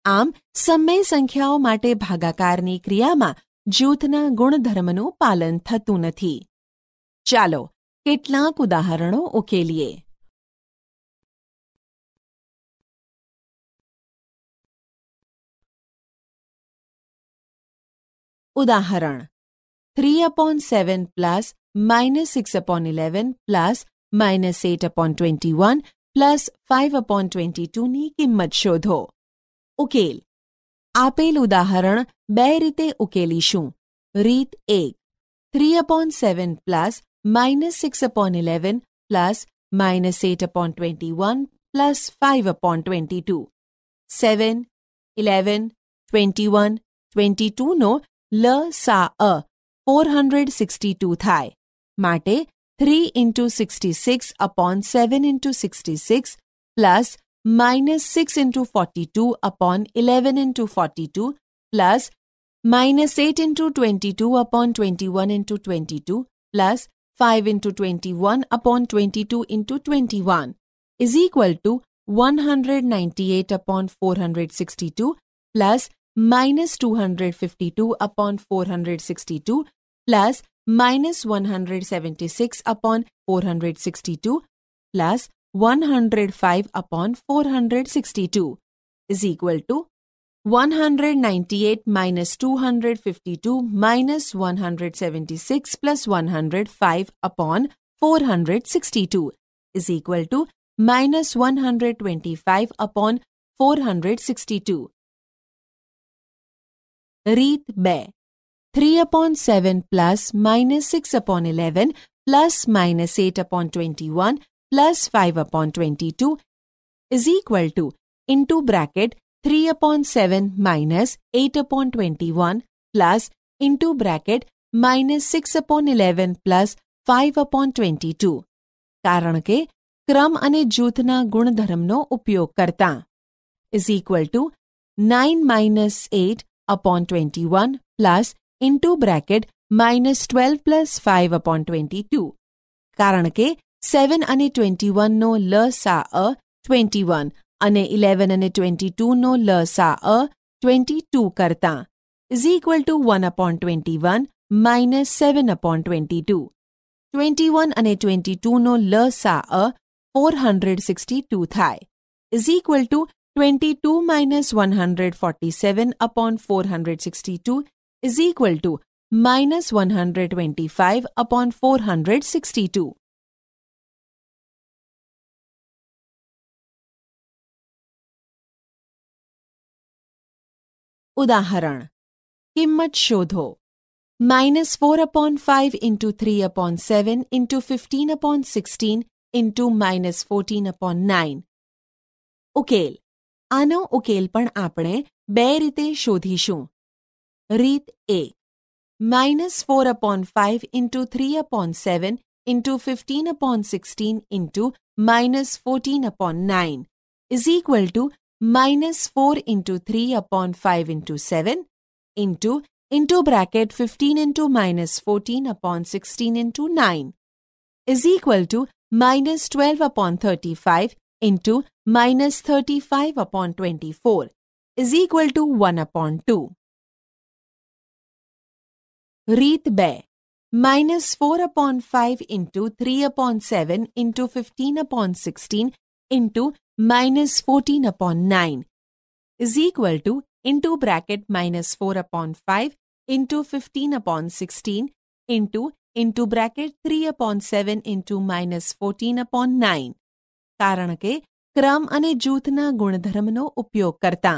આમ સમય સંખ્યાઓ માટે ભાગાકારની ક્રિયામાં જૂથના ગુણધર્મનું પાલન થતું નથી. ચાલો કેટલાક ઉદાહરણો ઉકેલીએ. ઉદાહરણ 3/7 plus -6/11 plus -8/21 plus 5/22 ની કિંમત શોધો. ઉકેલ. આપેલ ઉદાહરણ બે રીતે ઉકેલીશું. રીત 1. 3/7 plus -6/11 plus -8/21 plus 5/22. 7, 11, 21, 22 નો લ.સા.અ 462 થાય. માટે 3 into 66/7 into 66 plus -6 into 42 upon 11 into 42 plus -8 into 22 upon 21 into 22 plus 5 into 21 upon 22 into 21 is equal to 198 upon 462 plus -252 upon 462 plus -176 upon 462 plus 105 upon 462 is equal to 198 minus 252 minus 176 plus 105 upon 462 is equal to minus 125 upon 462. રીત 2. 3/7 plus -6/11 plus -8/21 plus 5/22 is equal to into bracket 3/7 minus 8/21 plus into bracket -6/11 plus 5/22. કારણ કે ક્રમ અને જૂથના ગુણધર્મનો ઉપયોગ કરતા is equal to 9 minus 8/21 plus into bracket -12 plus 5/22. કારણ કે 7 અને 21 નો લ.સા.અ 21 અને 11 અને 22 નો લ.સા.અ 22 કરતા is equal to 1/21 minus 7/22. 21 અને 22 નો લ.સા.અ 462 થાય is equal to 22 minus 147 upon 462 is equal to minus 125 upon 462. ઉદાહરણ. કિંમત શોધો. -4/5 into 3/7 into 15/16 into -14/9. ઉકેલ. આનો ઉકેલ પણ આપણે બે રીતે શોધીશું. રીત 1. -4/5 into 3/7 into 15/16 into -14/9 is equal to -4 into 3/5 into 7 into bracket 15 into -14/16 into 9 is equal to -12/35 into -35/24 is equal to 1/2. રીત 2. -4/5 into 3/7 into 15/16 into -14/9 is equal to into bracket -4/5 into 15/16 into bracket 3/7 into -14/9. કારણ કે ક્રમ અને જૂથના ગુણધર્મનો ઉપયોગ કરતા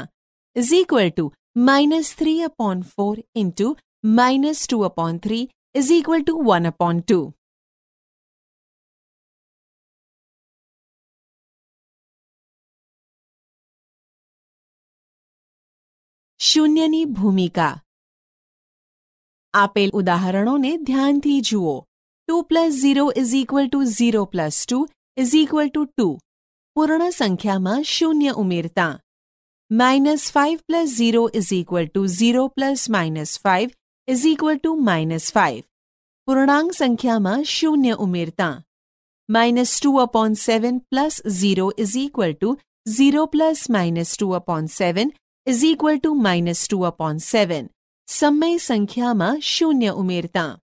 is equal to -3/4 into -2/3 is equal to 1/2. શૂન્યની ભૂમિકા. આપેલ ઉદાહરણોને ધ્યાનથી જુઓ. 2 + 0 = 0 + 2 = 2. પૂર્ણ સંખ્યામાં શૂન્ય ઉમેરતા. -5 + 0 = 0 + -5 = -5. પૂર્ણાંક સંખ્યામાં શૂન્ય ઉમેરતા. -2/7 + 0 = 0 + -2/7 = -2/7. સમય સંખ્યામાં શૂન્ય ઉમેરતા.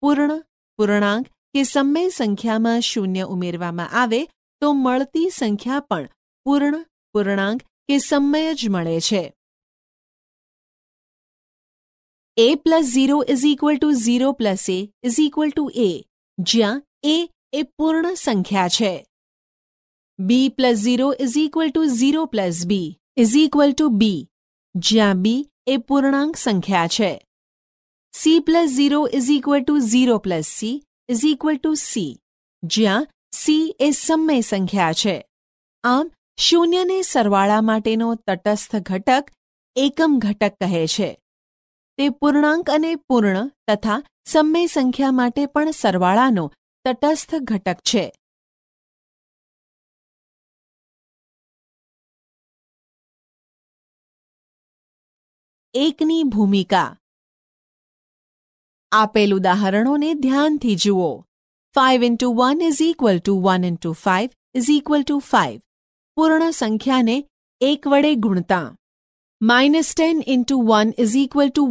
પૂર્ણ, પૂર્ણાંક કે સમય સંખ્યામાં શૂન્ય ઉમેરવામાં આવે તો મળતી સંખ્યા પણ પૂર્ણ, પૂર્ણાંક કે સમય જ મળે છે. a + 0 = 0 + a = a, જ્યાં a એ પૂર્ણ સંખ્યા છે. b + 0 = 0 + b = b, જ્યાં b એ પૂર્ણાંક સંખ્યા છે. c + 0 = 0 + c = c, જ્યાં c એ સમય સંખ્યા છે. આમ શૂન્યને સરવાળા માટેનો તટસ્થ ઘટક એકમ ઘટક કહે છે. તે પૂર્ણાંક અને પૂર્ણ તથા સમય સંખ્યા માટે પણ સરવાળાનો તટસ્થ ઘટક છે. એકની ભૂમિકા. આપેલ ઉદાહરણોને ધ્યાનથી જુઓ. 5 × 1 = 1 × 5 = 5. પૂર્ણ સંખ્યાને 1 વડે ગુણતા. -10 × 1 =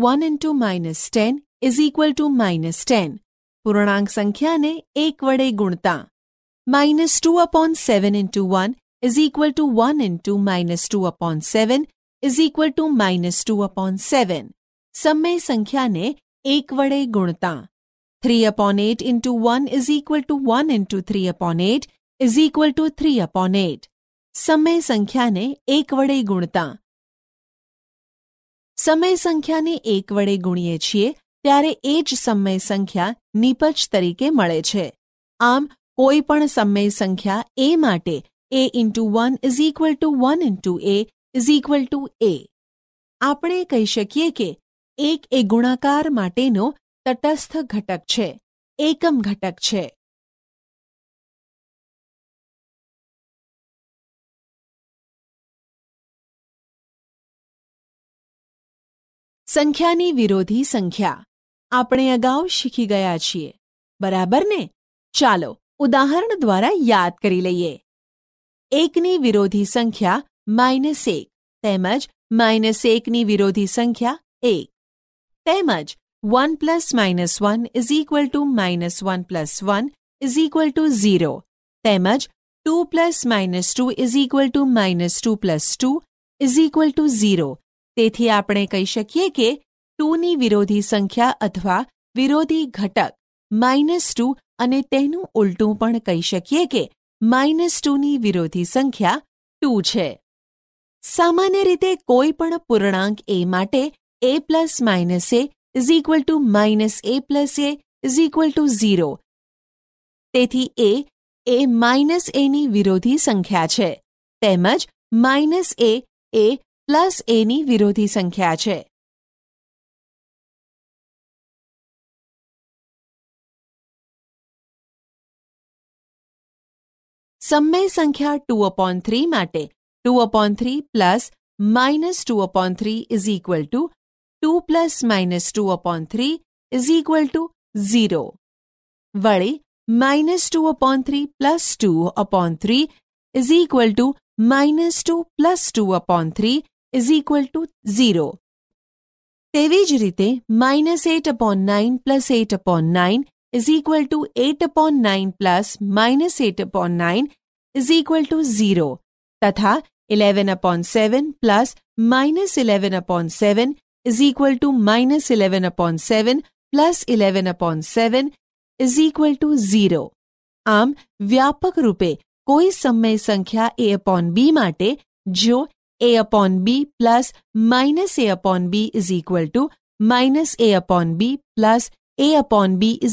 1 × -10 = -10. પૂર્ણાંક સંખ્યાને 1 વડે ગુણતા. -2/7 × 1 = 1 × -2/7 = -2/7. સમય સંખ્યાને 1 વડે ગુણતા. 3/8 × 1 = 1 × 3/8 = 3/8. સમય સંખ્યાને 1 વડે ગુણતા. સમય સંખ્યાને 1 વડે ગુણીએ છીએ ત્યારે એ જ સમય સંખ્યા નિપજ તરીકે મળે છે. આમ કોઈ પણ સમય સંખ્યા a માટે a × 1 = 1 × a = a. આપણે કહી શકીએ કે 1 એ ગુણાકાર માટેનો તટસ્થ ઘટક છે, એકમ ઘટક છે. સંખ્યાની વિરોધી સંખ્યા આપણે અગાઉ શીખી ગયા છીએ, બરાબર ને? ચાલો ઉદાહરણ દ્વારા યાદ કરી લઈએ. 1ની વિરોધી સંખ્યા -1 તેમજ -1ની વિરોધી સંખ્યા 1 તેમજ 1 + -1 = -1 + 1 = 0 તેમજ 2 + -2 = -2 + 2 = 0. તેથી આપણે કહી શકીએ કે 2ની વિરોધી સંખ્યા અથવા વિરોધી ઘટક -2 અને તેનું ઉલટું પણ કહી શકીએ કે -2ની વિરોધી સંખ્યા 2 છે. સામાન્ય રીતે કોઈ પણ પૂર્ણાંક a માટે a + -a = -a + a = 0. તેથી a એ -aની વિરોધી સંખ્યા છે તેમજ -a એ +aની વિરોધી સંખ્યા છે. સમય સંખ્યા 2/3 માટે 2/3 + -2/3 = 2 + -2/3 = 0. વળી -2/3 + 2/3 = -2 + 2/3 = 0. તેવી જ રીતે -8/9 + 8/9 = 8/9 + -8/9 = 0 તથા 11/7 + -11/7 = -11/7 + 11/7 = 0. આમ વ્યાપક રૂપે કોઈ સમય સંખ્યા a/b માટે જો a/b + -a/b = -a/b + a/b =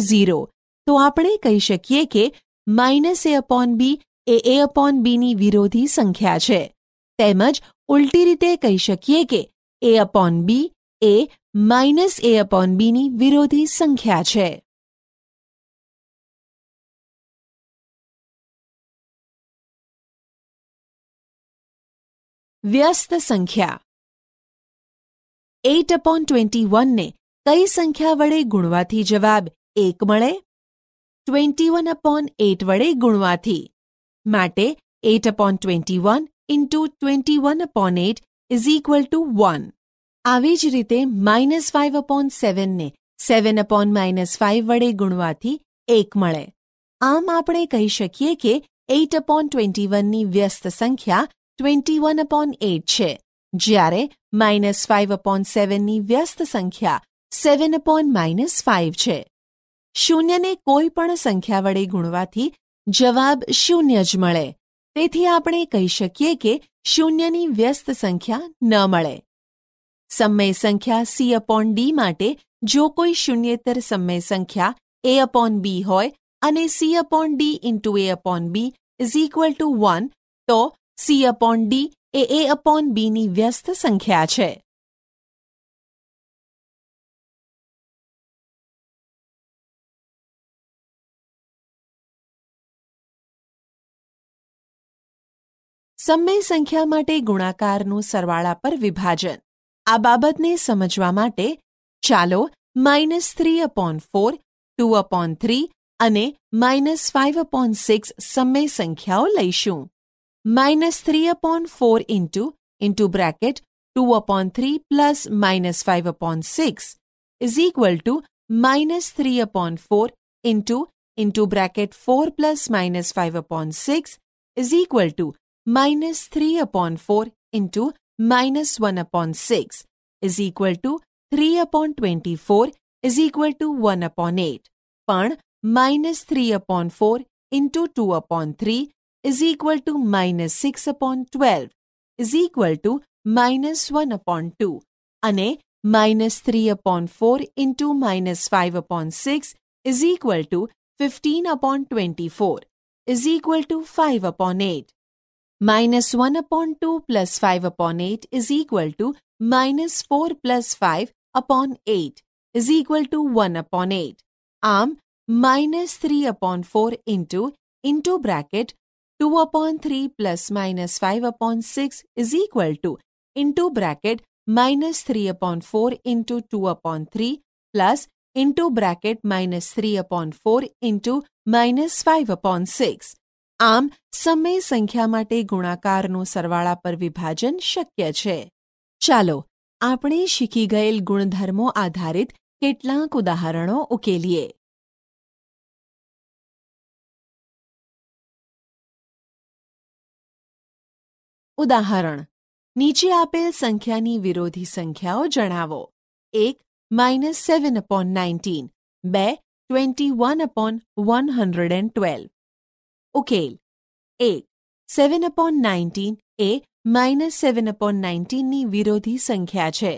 0 તો આપણે કહી શકીએ કે -a/b એ a/bની વિરોધી સંખ્યા છે. તેમજ ઉલટી રીતે કહી શકીએ કે a/b એ -a/b ની વિરોધી સંખ્યા છે. વ્યસ્ત સંખ્યા 8/21 ને કઈ સંખ્યા વડે ગુણવાથી જવાબ 1 મળે? 21/8 વડે ગુણવાથી. માટે 8/21 into 21/8 is equal to 1. આવી જ રીતે -5/7 ને 7/-5 વડે ગુણવાથી 1 મળે. આમ આપણે કહી શકીએ કે 8/21 ની વ્યસ્ત સંખ્યા 21/8 છે, જ્યારે -5/7 ની વ્યસ્ત સંખ્યા 7/-5 છે. શૂન્યને કોઈ પણ સંખ્યા વડે ગુણવાથી જવાબ 0 જ મળે. તેથી આપણે કહી શકીએ કે શૂન્યની વ્યસ્ત સંખ્યા ન મળે. સમય સંખ્યા C/D માટે જો કોઈ શૂન્યેતર સમય સંખ્યા A/B હોય અને C/D into A/B is equal to 1, તો C/D એ A/B ની વ્યસ્ત સંખ્યા છે. સમય સંખ્યા માટે ગુણાકારનું સરવાળા પર વિભાજન. આ બાબતને સમજવા માટે ચાલો -3/4, 2/3 અને -5/6 સમય સંખ્યાઓ લઈશું. -3/4 into bracket 2/3 plus -5/6 is equal to -3/4 into bracket 4 plus -5/6 is equal to -3/4 into -1/6 is equal to 3/24 is equal to 1/8. પણ -3/4 into 2/3 is equal to -6/12 is equal to -1/2 અને -3/4 into -5/6 is equal to 15/24 is equal to 5/8. -1/2 plus 5/8 is equal to -4 plus 5/8 is equal to 1/8. આમ -3/4 into bracket 2/3 plus -5/6 is equal to into bracket -3/4 into 2/3 plus into bracket -3/4 into -5/6. આમ સમય સંખ્યા માટે ગુણાકારનું સરવાળા પર વિભાજન શક્ય છે. ચાલો આપણે શીખી ગયેલ ગુણધર્મો આધારિત કેટલાક ઉદાહરણો ઉકેલીએ. ઉદાહરણ: નીચે આપેલ સંખ્યાની વિરોધી સંખ્યાઓ જણાવો. 1 -7/19, 2 21/112. ઉકેલ: 1. 7/19 એ -7/19 ની વિરોધી સંખ્યા છે,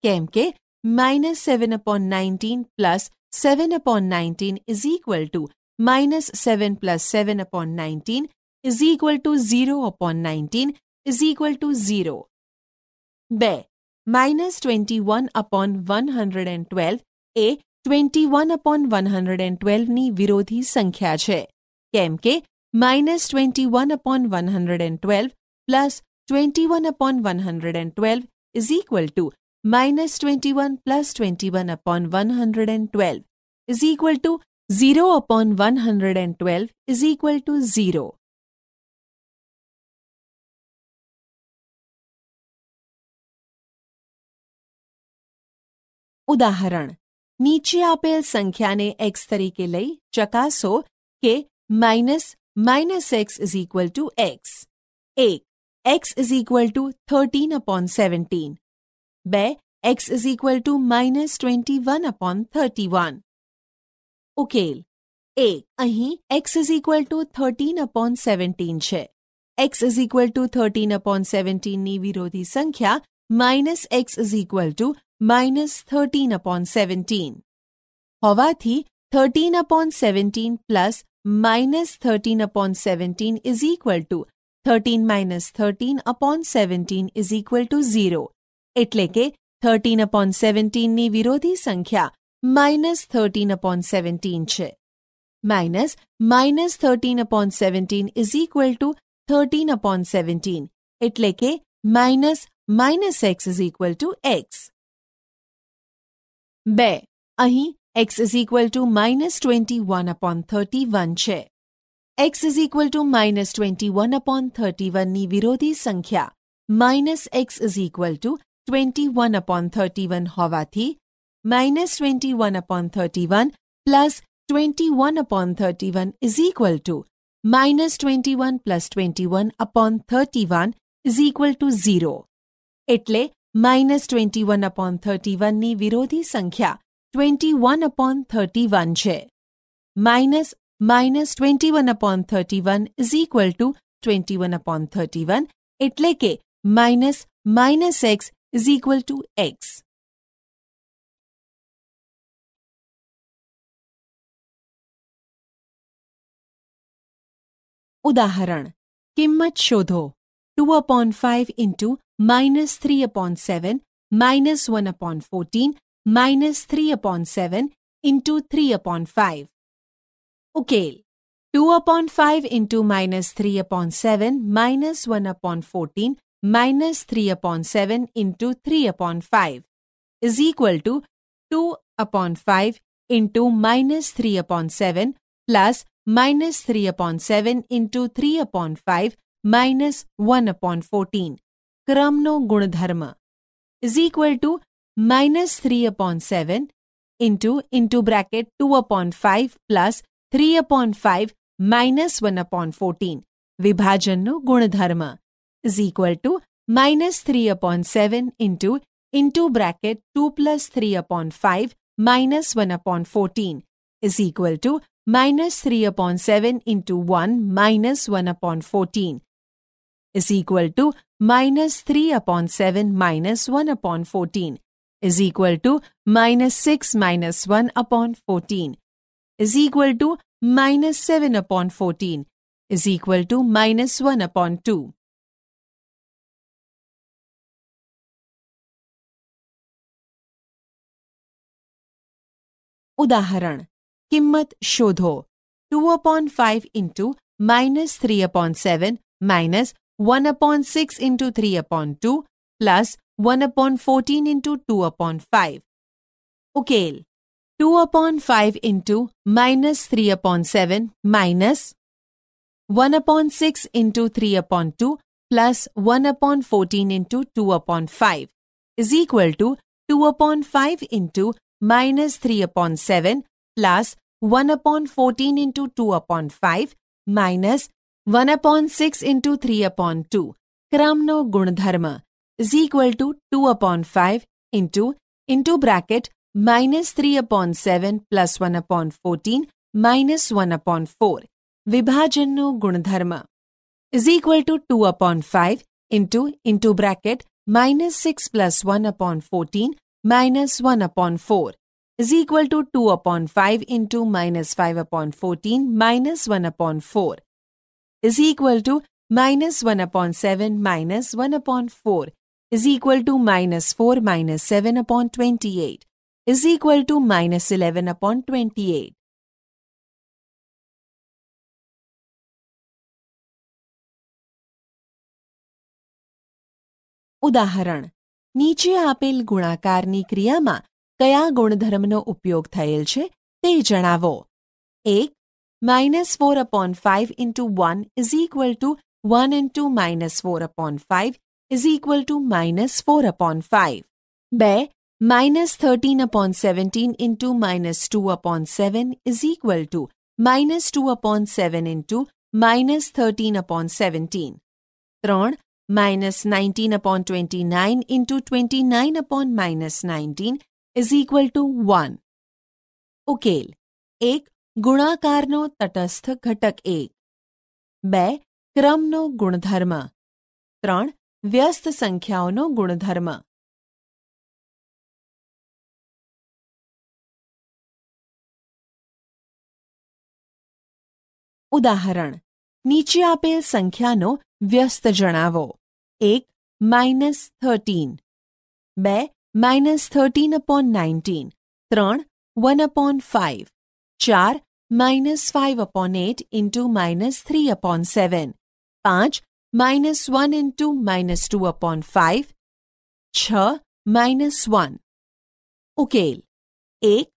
કેમ કે -7/19 plus 7/19 is equal to -7 plus 7/19 is equal to 0/19 is equal to 0. 2. -21/112 એ 21/112 ની વિરોધી સંખ્યા છે, કેમ કે -21/112 plus 21/112 is equal to -21 plus 21/112 is equal to 0/112 is equal to 0. ઉદાહરણ: નીચે આપેલ સંખ્યાને x તરીકે લઈ ચકાસો કે -x is equal to x. 1. x is equal to 13/17. 2. x is equal to -21/31. ઉકેલ: 1. અહીં x is equal to 13/17 છે. x is equal to 13/17 ની વિરોધી સંખ્યા -x is equal to -13/17. હોવાથી 13/17 plus -13/17 is equal to 13 - 13/17 is equal to 0. એટલે કે 13/17ની વિરોધી સંખ્યા -13/17 છે. -13/17 ઇઝ ઇક્વલ ટુ 13/17 એટલે કે -x is equal two x. 2. અહીં x ઇઝ ઇક્વલ ટુ -21/31 છે. x ઇઝ ઇક્વલ ટુ -21/31ની વિરોધી સંખ્યા -x ઇઝ ઇક્વલ ટુ 21/31 હોવાથી -21/31 plus 21/31 is equal two -21 plus 21/31 is equal to 0. એટલે -21/31ની વિરોધી સંખ્યા 21/31 છે. -21/31 ઇઝ ઇક્વલ ટુ 21/31 એટલે કે -x is equal two x. ઉદાહરણ કિંમત શોધો. 2/5 into -3/7 -1/14 -3/7 into 3/5. ઉકેલ. 2/5 into -3/7 -1/14 -3/7 into 3/5 is equal to 2/5 into -3/7 plus -3/7 into 3/5 minus 1/14 ક્રમનો ગુણધર્મ is equal to -3/7 into bracket 2/5 plus 3/5 minus 1/14 વિભાજનનો ગુણધર્મ is equal to -3/7 into bracket 2 plus 3/5 minus 1/14 is equal to -3/7 into 1 minus 1/14 is equal to -3/7 minus 1/14 is equal to -6 minus 1/14 is equal to -7/14 is equal to -1/2. ઉદાહરણ કિંમત શોધો. 2/5 into -3/7 minus 1/6 into 3/2 plus 1/14 into 2/5. ઉકેલ. 2/5 into -3/7 minus 1/6 into 3/2 plus 1/14 into 2/5 is equal to 2/5 into -3/7 plus 1/14 into 2/5 minus 1/6 into 3/2 ક્રમનો ગુણધર્મ is equal to 2/5 into bracket -3/7 plus 1/14 minus 1/4 વિભાજનનો ગુણધર્મ is equal to 2/5 into bracket -6 plus 1/14 minus 1/4 is equal to 2/5 into -5/14 minus 1/4 is equal to -1/7 minus 1/4 is equal to -4 minus 7/28 is equal to -11/28. ઉદાહરણ નીચે આપેલ ગુણાકારની ક્રિયામાં કયા ગુણધર્મનો ઉપયોગ થયેલ છે તે જણાવો. 1. -4/5 into 1 is equal to 1 into -4/5 is equal to -4/5. 2. -13/17 into -2/7 is equal to -2/7 into -13/17. 3. -19/29 into 29/19 is equal to 1. ઉકેલ. 1. ગુણાકારનો તટસ્થ ઘટક 1. 2. ક્રમનો ગુણધર્મ. 3. વ્યસ્ત સંખ્યાઓનો ગુણધર્મ. ઉદાહરણ નીચે આપેલ સંખ્યાનો વ્યસ્ત જણાવો. 1. -13. 2. -13/19, 3 1/5, 4 -5/8 into -3/7, 5 -1 into -2/5, 6 -1. ઉકેલ: 1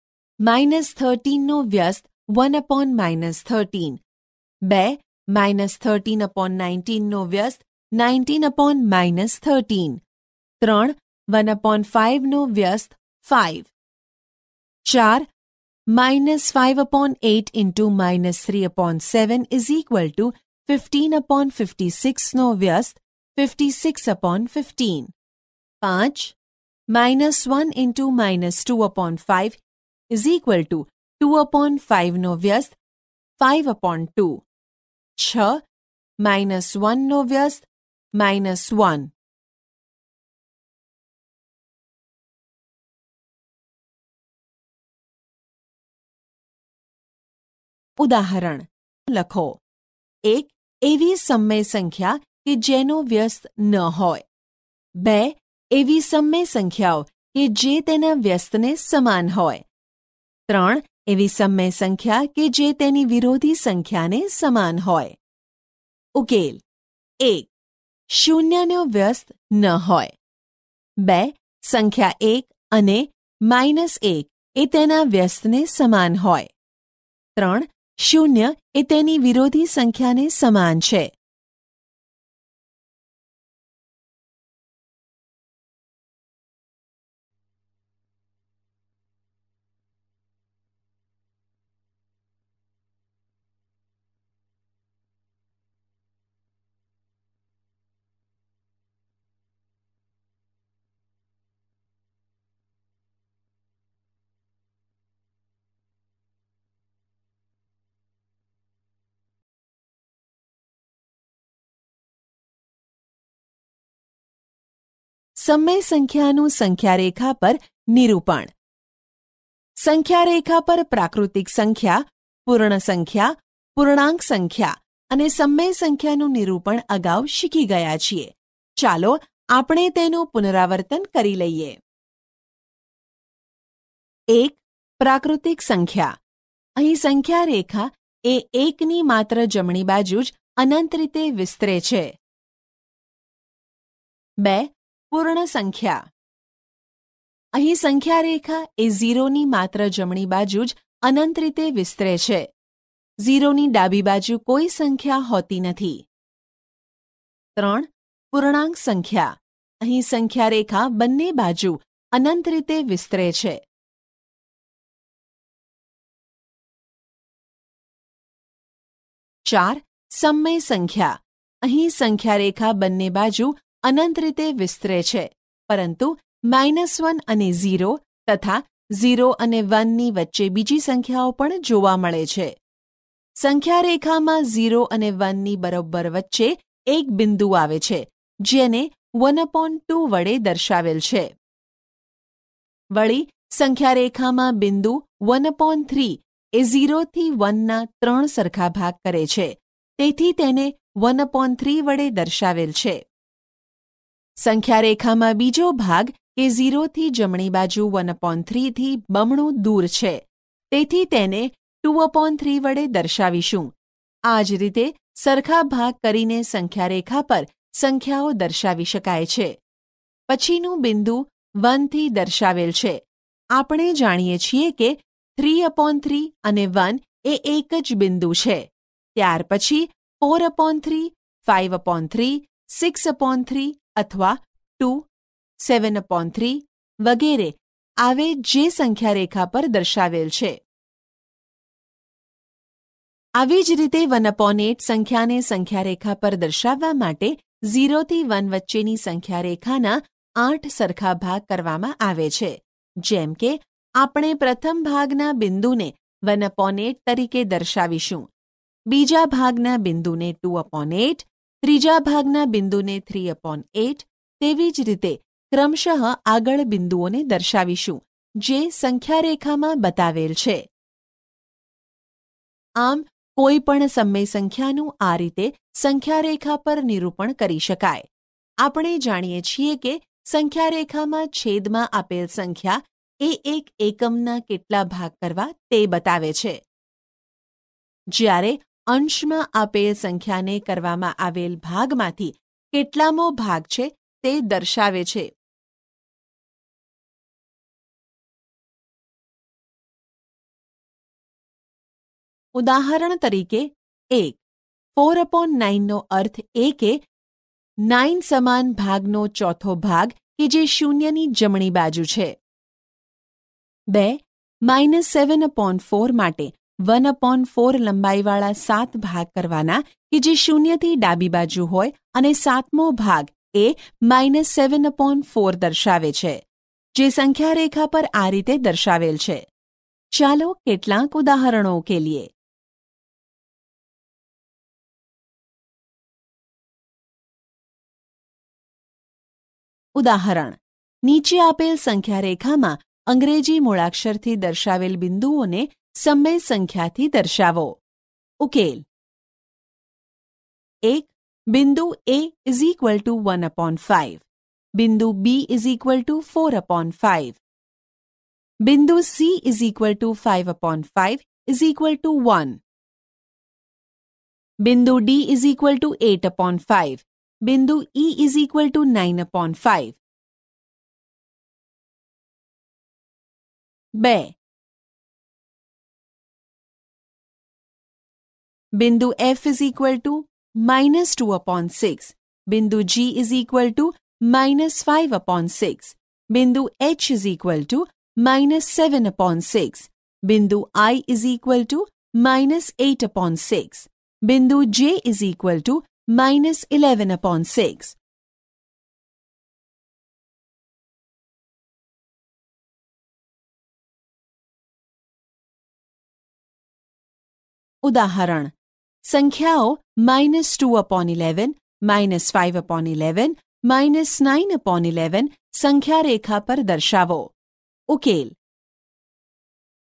-13 નો વ્યસ્ત 1/-13, 2 -13/19 નો વ્યસ્ત 19/-13, 3 1/5 નો વ્યસ્ત 5, 4 -5/8 into -3/7 is equal to 15/56 નો વ્યસ્ત 56/15, 5 -1 into -2/5 is equal to 2/5 નો વ્યસ્ત 5/2, 6 -1 નો વ્યસ્ત -1. ઉદાહરણ લખો. એક એવી સમય સંખ્યા કે જેનો વ્યસ્ત ન હોય. 2 એવી સમય સંખ્યાઓ કે જે તેના વ્યસ્તને સમાન હોય. 3 એવી સમય સંખ્યા કે જે તેની વિરોધી સંખ્યાને સમાન હોય. ઉકેલ: 1 શૂન્યનો વ્યસ્ત ન હોય. 2 સંખ્યા 1 અને -1 એ તેના વ્યસ્તને સમાન હોય. 3 શૂન્ય એ તેની વિરોધી સંખ્યાને સમાન છે. સમય સંખ્યાનું સંખ્યારેખા પર નિરૂપણ. સંખ્યારેખા પર પ્રાકૃતિક સંખ્યા, પૂર્ણ સંખ્યા, પૂર્ણાંક સંખ્યા અને સમય સંખ્યાનું નિરૂપણ અગાઉ શીખી ગયા છીએ. ચાલો આપણે તેનું પુનરાવર્તન કરી લઈએ. 1 પ્રાકૃતિક સંખ્યા. અહીં સંખ્યારેખા એ 1ની માત્ર જમણી બાજુ જ અનંત રીતે વિસ્તરે છે. 2 પૂર્ણ સંખ્યા. અહીં સંખ્યારેખા એ 0ની માત્ર જમણી બાજુ જ અનંત રીતે વિસ્તરે છે. 0ની ડાબી બાજુ કોઈ સંખ્યા હોતી નથી. 3 પૂર્ણાંક સંખ્યા. અહીં સંખ્યારેખા બંને બાજુ અનંત રીતે વિસ્તરે છે. 4 સમય સંખ્યા. અહીં સંખ્યારેખા બંને બાજુ અનંત રીતે વિસ્તરે છે, પરંતુ -1 અને 0 તથા 0 અને 1ની વચ્ચે બીજી સંખ્યાઓ પણ જોવા મળે છે. સંખ્યારેખામાં 0 અને 1ની બરોબર વચ્ચે એક બિંદુ આવે છે, જેને 1/2 વડે દર્શાવેલ છે. વળી સંખ્યારેખામાં બિંદુ 1/3 એ 0 થી 1ના 3 સરખા ભાગ કરે છે, તેથી તેને 1/3 વડે દર્શાવેલ છે. સંખ્યારેખામાં બીજો ભાગ કે 0 થી જમણી બાજુ 1/3 થી બમણું દૂર છે, તેથી તેને 2/3 વડે દર્શાવીશું. આ જ રીતે સરખા ભાગ કરીને સંખ્યારેખા પર સંખ્યાઓ દર્શાવી શકાય છે. પછીનું બિંદુ 1 થી દર્શાવેલ છે. આપણે જાણીએ છીએ કે 3/3 અને 1 એ એક જ બિંદુ છે. ત્યાર પછી 4/3, 5/3, 6/3 અથવા 2, 7/3 વગેરે આવે જે સંખ્યારેખા પર દર્શાવેલ છે. આવી જ રીતે 1/8 સંખ્યાને સંખ્યારેખા પર દર્શાવવા માટે 0 થી 1 વચ્ચેની સંખ્યારેખાના 8 સરખા ભાગ કરવામાં આવે છે. જેમ કે આપણે પ્રથમ ભાગના બિંદુને 1/8 તરીકે દર્શાવીશું, બીજા ભાગના બિંદુને 2/8, ત્રીજા ભાગના બિંદુને 3/8, તેવી જ રીતે ક્રમશઃ આગળ બિંદુઓને દર્શાવીશું, જે સંખ્યારેખામાં બતાવેલ છે. આમ કોઈ પણ સમય સંખ્યાનું આ રીતે સંખ્યારેખા પર નિરૂપણ કરી શકાય. આપણે જાણીએ છીએ કે સંખ્યા રેખામાં છેદમાં આપેલ સંખ્યા એ એક એકમના કેટલા ભાગ કરવા તે બતાવે છે. જ્યારે અંશમાં આપેલ સંખ્યાને કરવામાં આવેલ ભાગમાંથી કેટલામો ભાગ છે તે દર્શાવે છે. ઉદાહરણ તરીકે 1. 4/9 નો અર્થ એ કે 9 સમાન ભાગનો ચોથો ભાગ કે જે શૂન્યની જમણી બાજુ છે. 2. -7/4 માટે 1/4 લંબાઈવાળા 7 ભાગ કરવાના કે જે શૂન્યથી ડાબી બાજુ હોય અને સાતમો ભાગ એ -7/4 દર્શાવે છે, જે સંખ્યા રેખા પર આ રીતે દર્શાવેલ છે. ચાલો કેટલાક ઉદાહરણો ઉકેલીએ. ઉદાહરણ: નીચે આપેલ સંખ્યા રેખામાં અંગ્રેજી મૂળાક્ષરથી દર્શાવેલ બિંદુઓને સમય સંખ્યાથી દર્શાવો. ઉકેલ: 1. બિંદુ A = 1/5, બિંદુ B = 4/5, બિંદુ C = 5/5 = 1, બિંદુ D = 8/5, બિંદુ E = 9/5. 2. બિંદુ F = -2/6, બિંદુ G = -5/6, બિંદુ H = -7/6, બિંદુ I = -8/6, બિંદુ J = -11/6. ઉદાહરણ: સંખ્યાઓ -2/11, -5/11, -9/11 સંખ્યા રેખા પર દર્શાવો. ઉકેલ: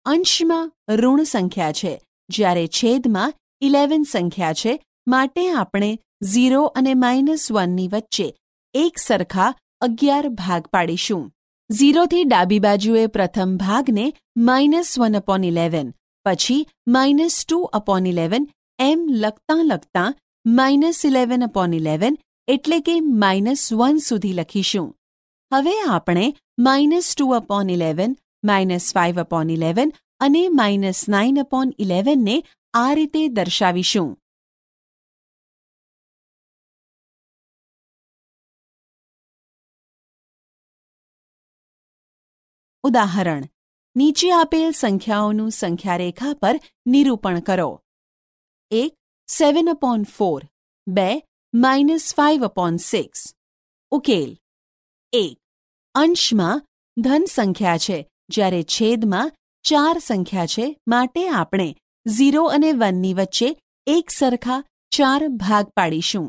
અંશમાં ઋણ સંખ્યા છે, જ્યારે છેદમાં 11 સંખ્યા છે, માટે આપણે 0 અને -1 ની વચ્ચે એક સરખા 11 ભાગ પાડીશું. 0 થી ડાબી બાજુએ પ્રથમ ભાગને -1/11, પછી -2/11 એમ લખતાં -11/11 એટલે કે -1 સુધી લખીશું. હવે આપણે -2/11, -5/11 અને -9/11 ને આ રીતે દર્શાવીશું. ઉદાહરણ: નીચે આપેલ સંખ્યાઓનું સંખ્યા રેખા પર નિરૂપણ કરો. 1. 7/4, 2. -5/6. ઉકેલ: 1. અંશમાં ધન સંખ્યા છે, જ્યારે છેદમાં 4 સંખ્યા છે, માટે આપણે 0 અને 1 ની વચ્ચે એક સરખા 4 ભાગ પાડીશું.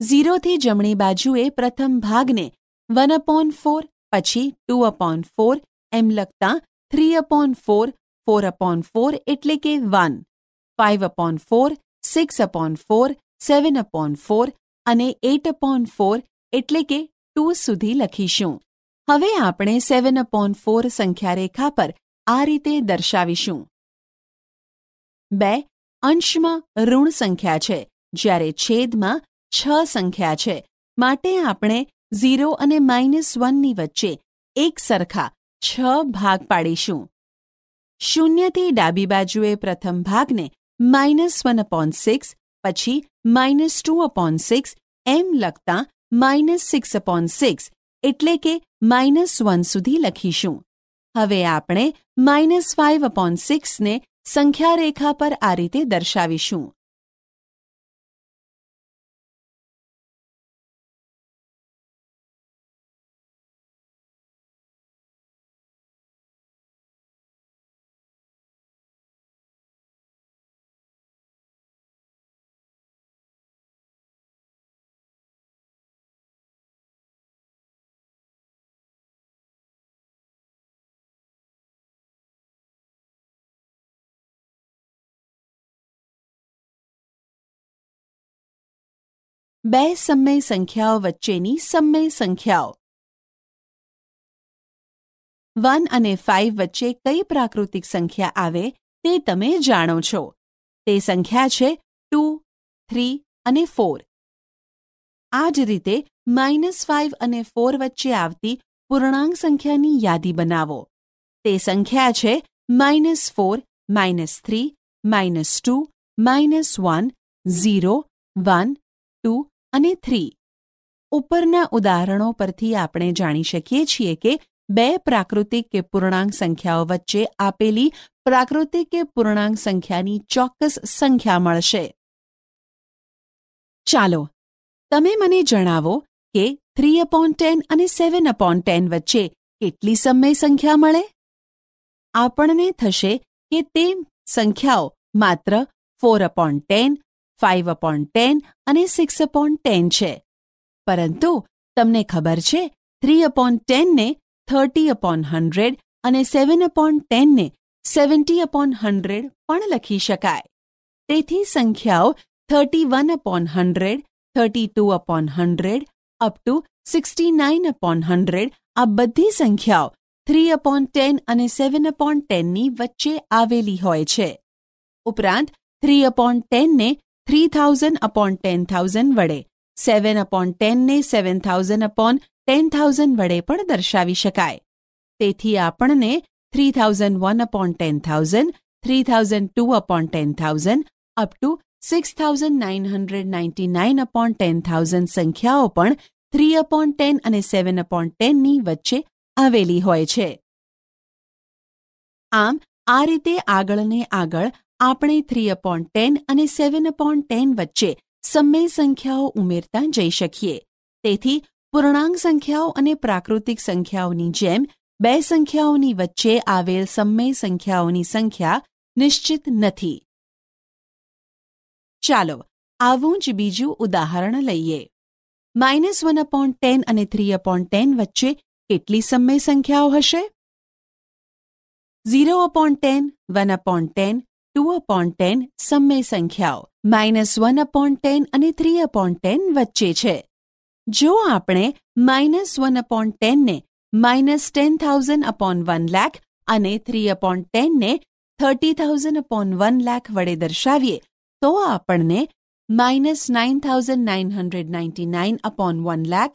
0 થી જમણી બાજુએ પ્રથમ ભાગને 1/4, પછી 2/4 એમ લખતાં 3/4, 4/4 એટલે કે 1, 5/4, 6/4, 7/4 અને 8/4 એટલે કે 2 સુધી લખીશું. હવે આપણે 7/4 સંખ્યા રેખા પર આ રીતે દર્શાવીશું. 2. અંશમાં ઋણ સંખ્યા છે, જ્યારે છેદમાં 6 સંખ્યા છે, માટે આપણે 0 અને -1 ની વચ્ચે એક સરખા 6 ભાગ પાડીશું. 0 થી ડાબી બાજુએ પ્રથમ ભાગને -1/6, પછી -2/6 એમ લખતાં -6/6 એટલે કે -1 સુધી લખીશું. હવે આપણે -5/6 ને સંખ્યા રેખા પર આ રીતે દર્શાવીશું. બે સમય સંખ્યાઓ વચ્ચેની સમય સંખ્યાઓ. 1 અને 5 વચ્ચે કઈ પ્રાકૃતિક સંખ્યા આવે તે તમે જાણો છો. તે સંખ્યા છે 2, 3 અને 4. આ જ રીતે -5 અને 4 વચ્ચે આવતી પૂર્ણાંક સંખ્યાની યાદી બનાવો. તે સંખ્યા છે -4, -3, -2, -1, 0, 1, 2 અને 3. ઉપરના ઉદાહરણો પરથી આપણે જાણી શકીએ છીએ કે બે પ્રાકૃતિક કે પૂર્ણાંક સંખ્યાઓ વચ્ચે આપેલી પ્રાકૃતિક કે પૂર્ણાંક સંખ્યાની ચોક્કસ સંખ્યા મળશે. ચાલો તમે મને જણાવો કે 3/10 અને 7/10 વચ્ચે કેટલી સમય સંખ્યા મળે? આપણને થશે કે તે સંખ્યાઓ માત્ર 4/10, 5/10 અને 6/10 છે. પરંતુ તમને ખબર છે 3/10 ને 30/100 અને 7/10 ને 70/100 પણ લખી શકાય. તેથી સંખ્યાઓ 31/100, 32/100 અપ ટુ 69/100 આ બધી સંખ્યાઓ 3/10 અને 7/10 ની વચ્ચે આવેલી હોય છે. ઉપરાંત 3/10 ને 3000/10,000 વડે, 7/10 ને 7000/10,000 વડે પણ દર્શાવી શકાય. તેથી આપણને 3001/10,000, 3002/10,000 અપ ટુ 6999/10,000 સંખ્યાઓ પણ 3/10 અને 7/10 ની વચ્ચે આવેલી હોય છે. આમ આ રીતે આગળ ને આગળ આપણે 3/10 અને 7/10 વચ્ચે સમય સંખ્યાઓ ઉમેરતા જઈ શકીએ. તેથી પૂર્ણાંક સંખ્યાઓ અને પ્રાકૃતિક સંખ્યાઓની જેમ બે સંખ્યાઓની વચ્ચે આવેલ સમય સંખ્યાઓની સંખ્યા નિશ્ચિત નથી. ચાલો આવું જ બીજું ઉદાહરણ લઈએ. -1/10 અને 3/10 વચ્ચે કેટલી સમય સંખ્યાઓ હશે? 0/10, 1/10, 2/10 સમય સંખ્યાઓ -1/10 અને 3/10 વચ્ચે છે. જો આપણે -1/10 ને -10,000/1,00,000 અને 3/10 ને 30,000/1,00,000 વડે દર્શાવીએ તો આપણને -9,999/1,00,000,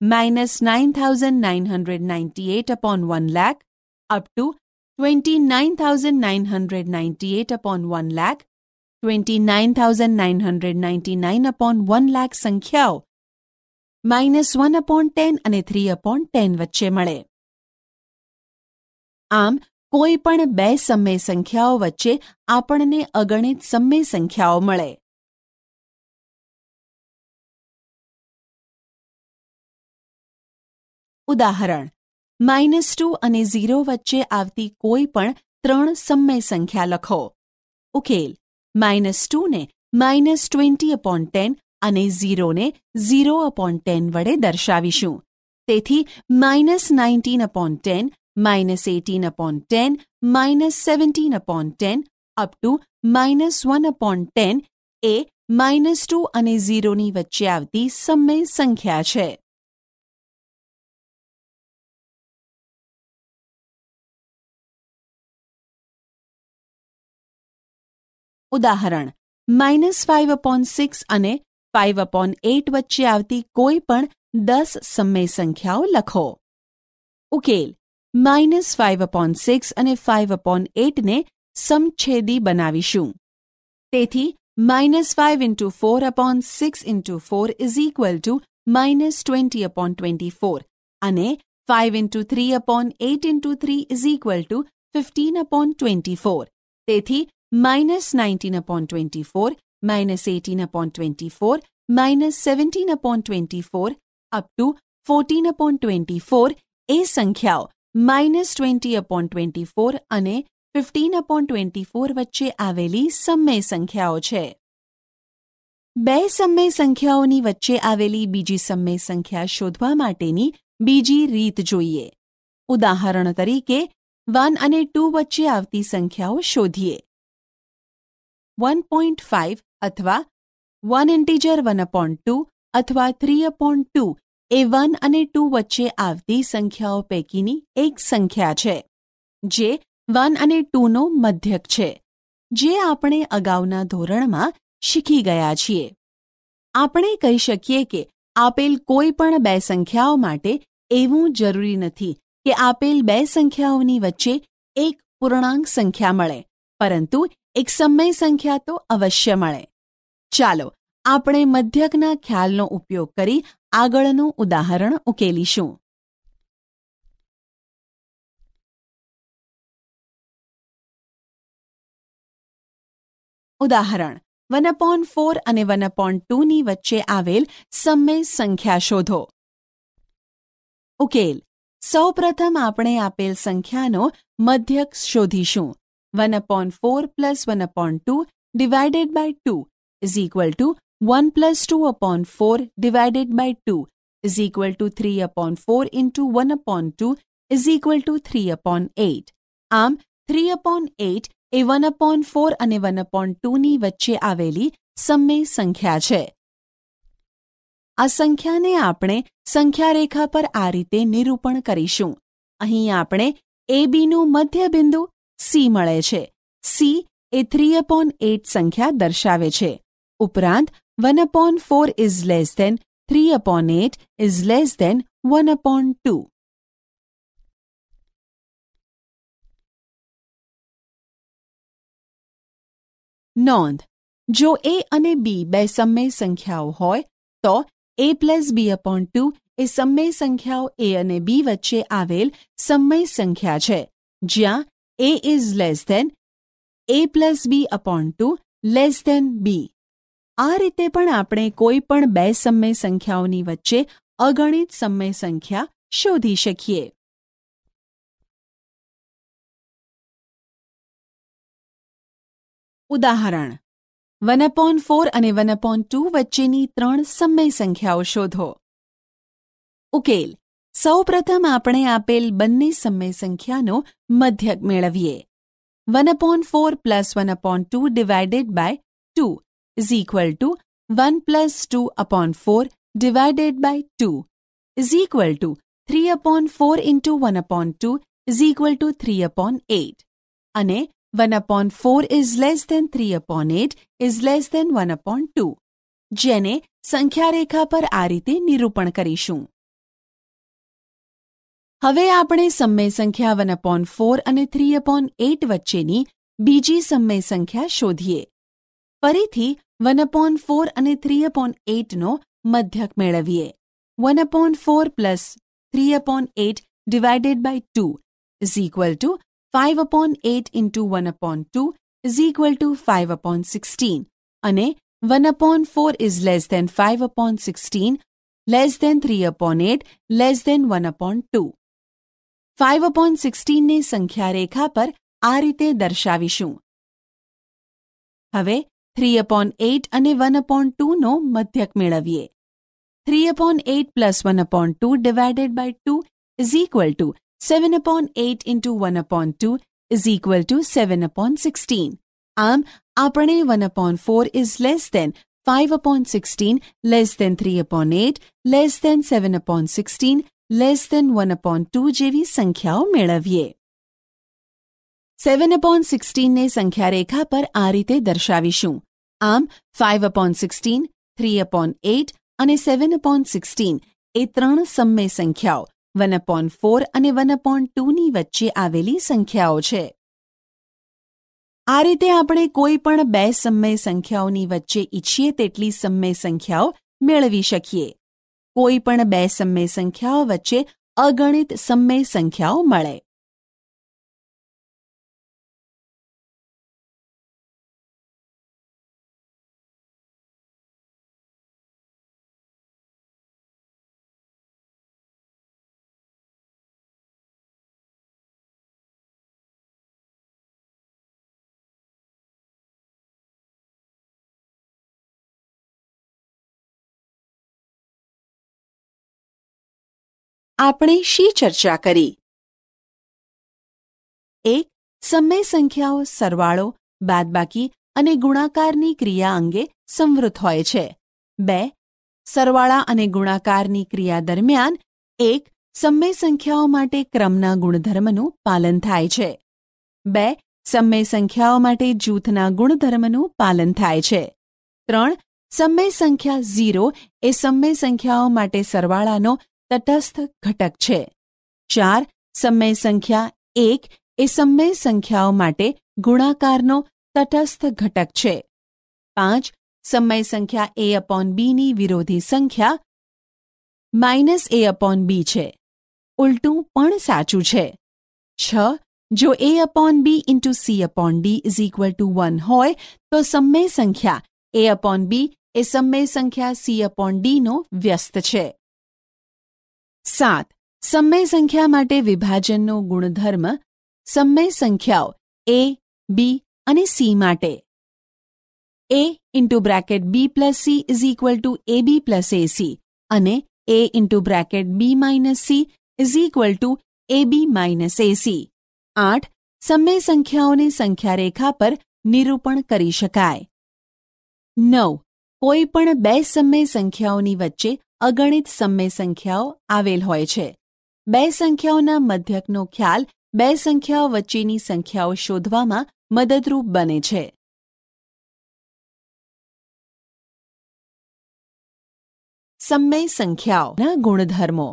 -9,998/1,00,000 up to 29,998/1,00,000, 29,999/1,00,000 સંખ્યાઓ -1/10 અને 3/10 વચ્ચે મળે. આમ કોઈ પણ બે સમય સંખ્યાઓ વચ્ચે આપણને અગણિત સમય સંખ્યાઓ મળે. ઉદાહરણ: -2 અને 0 વચ્ચે આવતી કોઈ પણ 3 સમય સંખ્યા લખો. ઉકેલ: -2 ને -20/10 અને 0 ને 0/10 વડે દર્શાવીશું. તેથી -19/10, -18/10, -17/10 અપ ટુ -1/10 એ -2 અને 0 ની વચ્ચે આવતી સમય સંખ્યા છે. ઉદાહરણ: -5/6 અને 5/8 વચ્ચે આવતી કોઈ પણ 10 સમય સંખ્યાઓ લખો. ઉકેલ: -5/6 અને 5/8 ને સમછેદી બનાવીશું. તેથી -5 × 4/6 × 4 is equal to -20/24 અને 5 × 3/8 × 3 is equal to 15/24. તેથી -19/24, -18/24, -17/24 up to 14/24 એ સંખ્યાઓ -20/24 અને 15/24 વચ્ચે આવેલી સમય સંખ્યાઓ છે. બે સમય સંખ્યાઓની વચ્ચે આવેલી બીજી સમય સંખ્યા શોધવા માટેની બીજી રીત જોઈએ. ઉદાહરણ તરીકે 1 અને 2 વચ્ચે આવતી સંખ્યાઓ શોધીએ. 1.5 અથવા 1 ઇન્ટિજર 1/2 અથવા 3/2 એ 1 અને 2 વચ્ચે આવતી સંખ્યાઓ પૈકીની એક સંખ્યા છે, જે 1 અને 2નો મધ્યક છે, જે આપણે અગાઉના ધોરણમાં શીખી ગયા છીએ. આપણે કહી શકીએ કે આપેલ કોઈ પણ બે સંખ્યાઓ માટે એવું જરૂરી નથી કે આપેલ બે સંખ્યાઓની વચ્ચે એક પૂર્ણાંક સંખ્યા મળે, પરંતુ એક સમય સંખ્યા તો અવશ્ય મળે. ચાલો આપણે મધ્યકના ખ્યાલનો ઉપયોગ કરી આગળનું ઉદાહરણ ઉકેલીશું. ઉદાહરણ 1/4 અને 1/2 ની વચ્ચે આવેલ સમય સંખ્યા શોધો. ઉકેલ. સૌપ્રથમ આપણે આપેલ સંખ્યાનો મધ્યક શોધીશું. 1/4 plus 1/2 divided by 2 is equal to 1 plus 2/4 divided by 2 is equal to 3/4 into 1/2 is equal to 3/8. આમ 3/8 એ 1/4 અને 1/2 ની વચ્ચે આવેલી સમય સંખ્યા છે. આ સંખ્યાને આપણે સંખ્યારેખા પર આ રીતે નિરૂપણ કરીશું. અહીં આપણે ABનું મધ્યબિંદુ C મળે છે. C એ 3/8 સંખ્યા દર્શાવે છે. ઉપરાંત 1/4 is less than 3/8 is less than 1/2. નોંધ. જો A અને B બે સમય સંખ્યાઓ હોય તો A plus B/2 એ સમય સંખ્યાઓ A અને B વચ્ચે આવેલ સમય સંખ્યા છે, જ્યાં A is less than A plus B/2 less than B. આ રીતે પણ આપણે કોઈ પણ બે સમય સંખ્યાઓની વચ્ચે અગણિત સમય સંખ્યા શોધી શકીએ. ઉદાહરણ 1/4 અને 1/2 વચ્ચેની ત્રણ સમય સંખ્યાઓ શોધો. ઉકેલ. સૌપ્રથમ આપણે આપેલ બંને સમય સંખ્યાનો મધ્યક મેળવીએ. 1/4 plus 1/2 divided by 2 is equal to 1 plus 2/4 divided by 2 is equal to 3/4 into 1/2 is equal to 3/8. અને 1/4 is less than 3/8 is less than 1/2, જેને સંખ્યારેખા પર આ રીતે નિરૂપણ કરીશું. હવે આપણે સમય સંખ્યા 1/4 અને 3/8 વચ્ચેની બીજી સમય સંખ્યા શોધીએ. ફરીથી 1/4 અને 3/8 નો મધ્યક મેળવીએ. 1/4 plus 3/8 divided by 2 is equal to 5/8 into 1/2 is equal to 5/16, અને 1/4 is less than 5/16 less than 3/8 less than 1/2. 5/16 ને સંખ્યારેખા પર આ રીતે દર્શાવીશું. હવે 3/8 અને 1/2 નો મધ્યક મેળવીએ. 3/8 plus 1/2 divided by 2 is equal to 7/8 into 1/2 is equal to 7/16. આમ આપણે 1/4 is less than 5/16 less than 3/8 less than 7/16 less than 1/2 જેવી સંખ્યાઓ મેળવીએ. 7/16 ને સંખ્યારેખા પર આ રીતે દર્શાવીશું. આમ 5/16, 3/8 અને 7/16 એ ત્રણ સમય સંખ્યાઓ 1/4 અને 1/2 ની વચ્ચે આવેલી સંખ્યાઓ છે. આ રીતે આપણે કોઈ પણ બે સમય સંખ્યાઓની વચ્ચે ઈચ્છીએ તેટલી સમય સંખ્યાઓ મેળવી શકીએ. કોઈ પણ બે સમય સંખ્યાઓ વચ્ચે અગણિત સમય સંખ્યાઓ મળે. આપણે શી ચર્ચા કરી? 1. સમય સંખ્યાઓ સરવાળો, બાદબાકી અને ગુણાકારની ક્રિયા અંગે સંવૃત હોય છે. 2. સરવાળા અને ગુણાકારની ક્રિયા દરમિયાન 1. સમય સંખ્યાઓ માટે ક્રમના ગુણધર્મનું પાલન થાય છે. 2. સમય સંખ્યાઓ માટે જૂથના ગુણધર્મનું પાલન થાય છે. 3. સમય સંખ્યા 0 એ સમય સંખ્યાઓ માટે સરવાળાનો તટસ્થ ઘટક છે. 4. સમય સંખ્યા 1 એ સમય સંખ્યાઓ માટે ગુણાકારનો તટસ્થ ઘટક છે. 5. સમય સંખ્યા a/b ની વિરોધી સંખ્યા -a/b છે. ઉલટું પણ સાચું છે. 6. જો a/b × c/d = 1 હોય તો સમય સંખ્યા a/b એ સમય સંખ્યા c/d નો વ્યસ્ત છે. 7. સમય સંખ્યા માટે વિભાજનનો ગુણધર્મ સમય સંખ્યાઓ a, b અને c માટે a × b + c = ab + ac અને a × b - c = ab - ac. 8. સમય સંખ્યાઓને સંખ્યારેખા પર નિરૂપણ કરી શકાય. 9. કોઈ પણ બે સમય સંખ્યાઓની વચ્ચે અગણિત સમય સંખ્યાઓ આવેલ હોય છે. બે સંખ્યાઓના મધ્યકનો ખ્યાલ બે સંખ્યાઓ વચ્ચેની સંખ્યાઓ શોધવામાં મદદરૂપ બને છે. સમય સંખ્યાઓના ગુણધર્મો.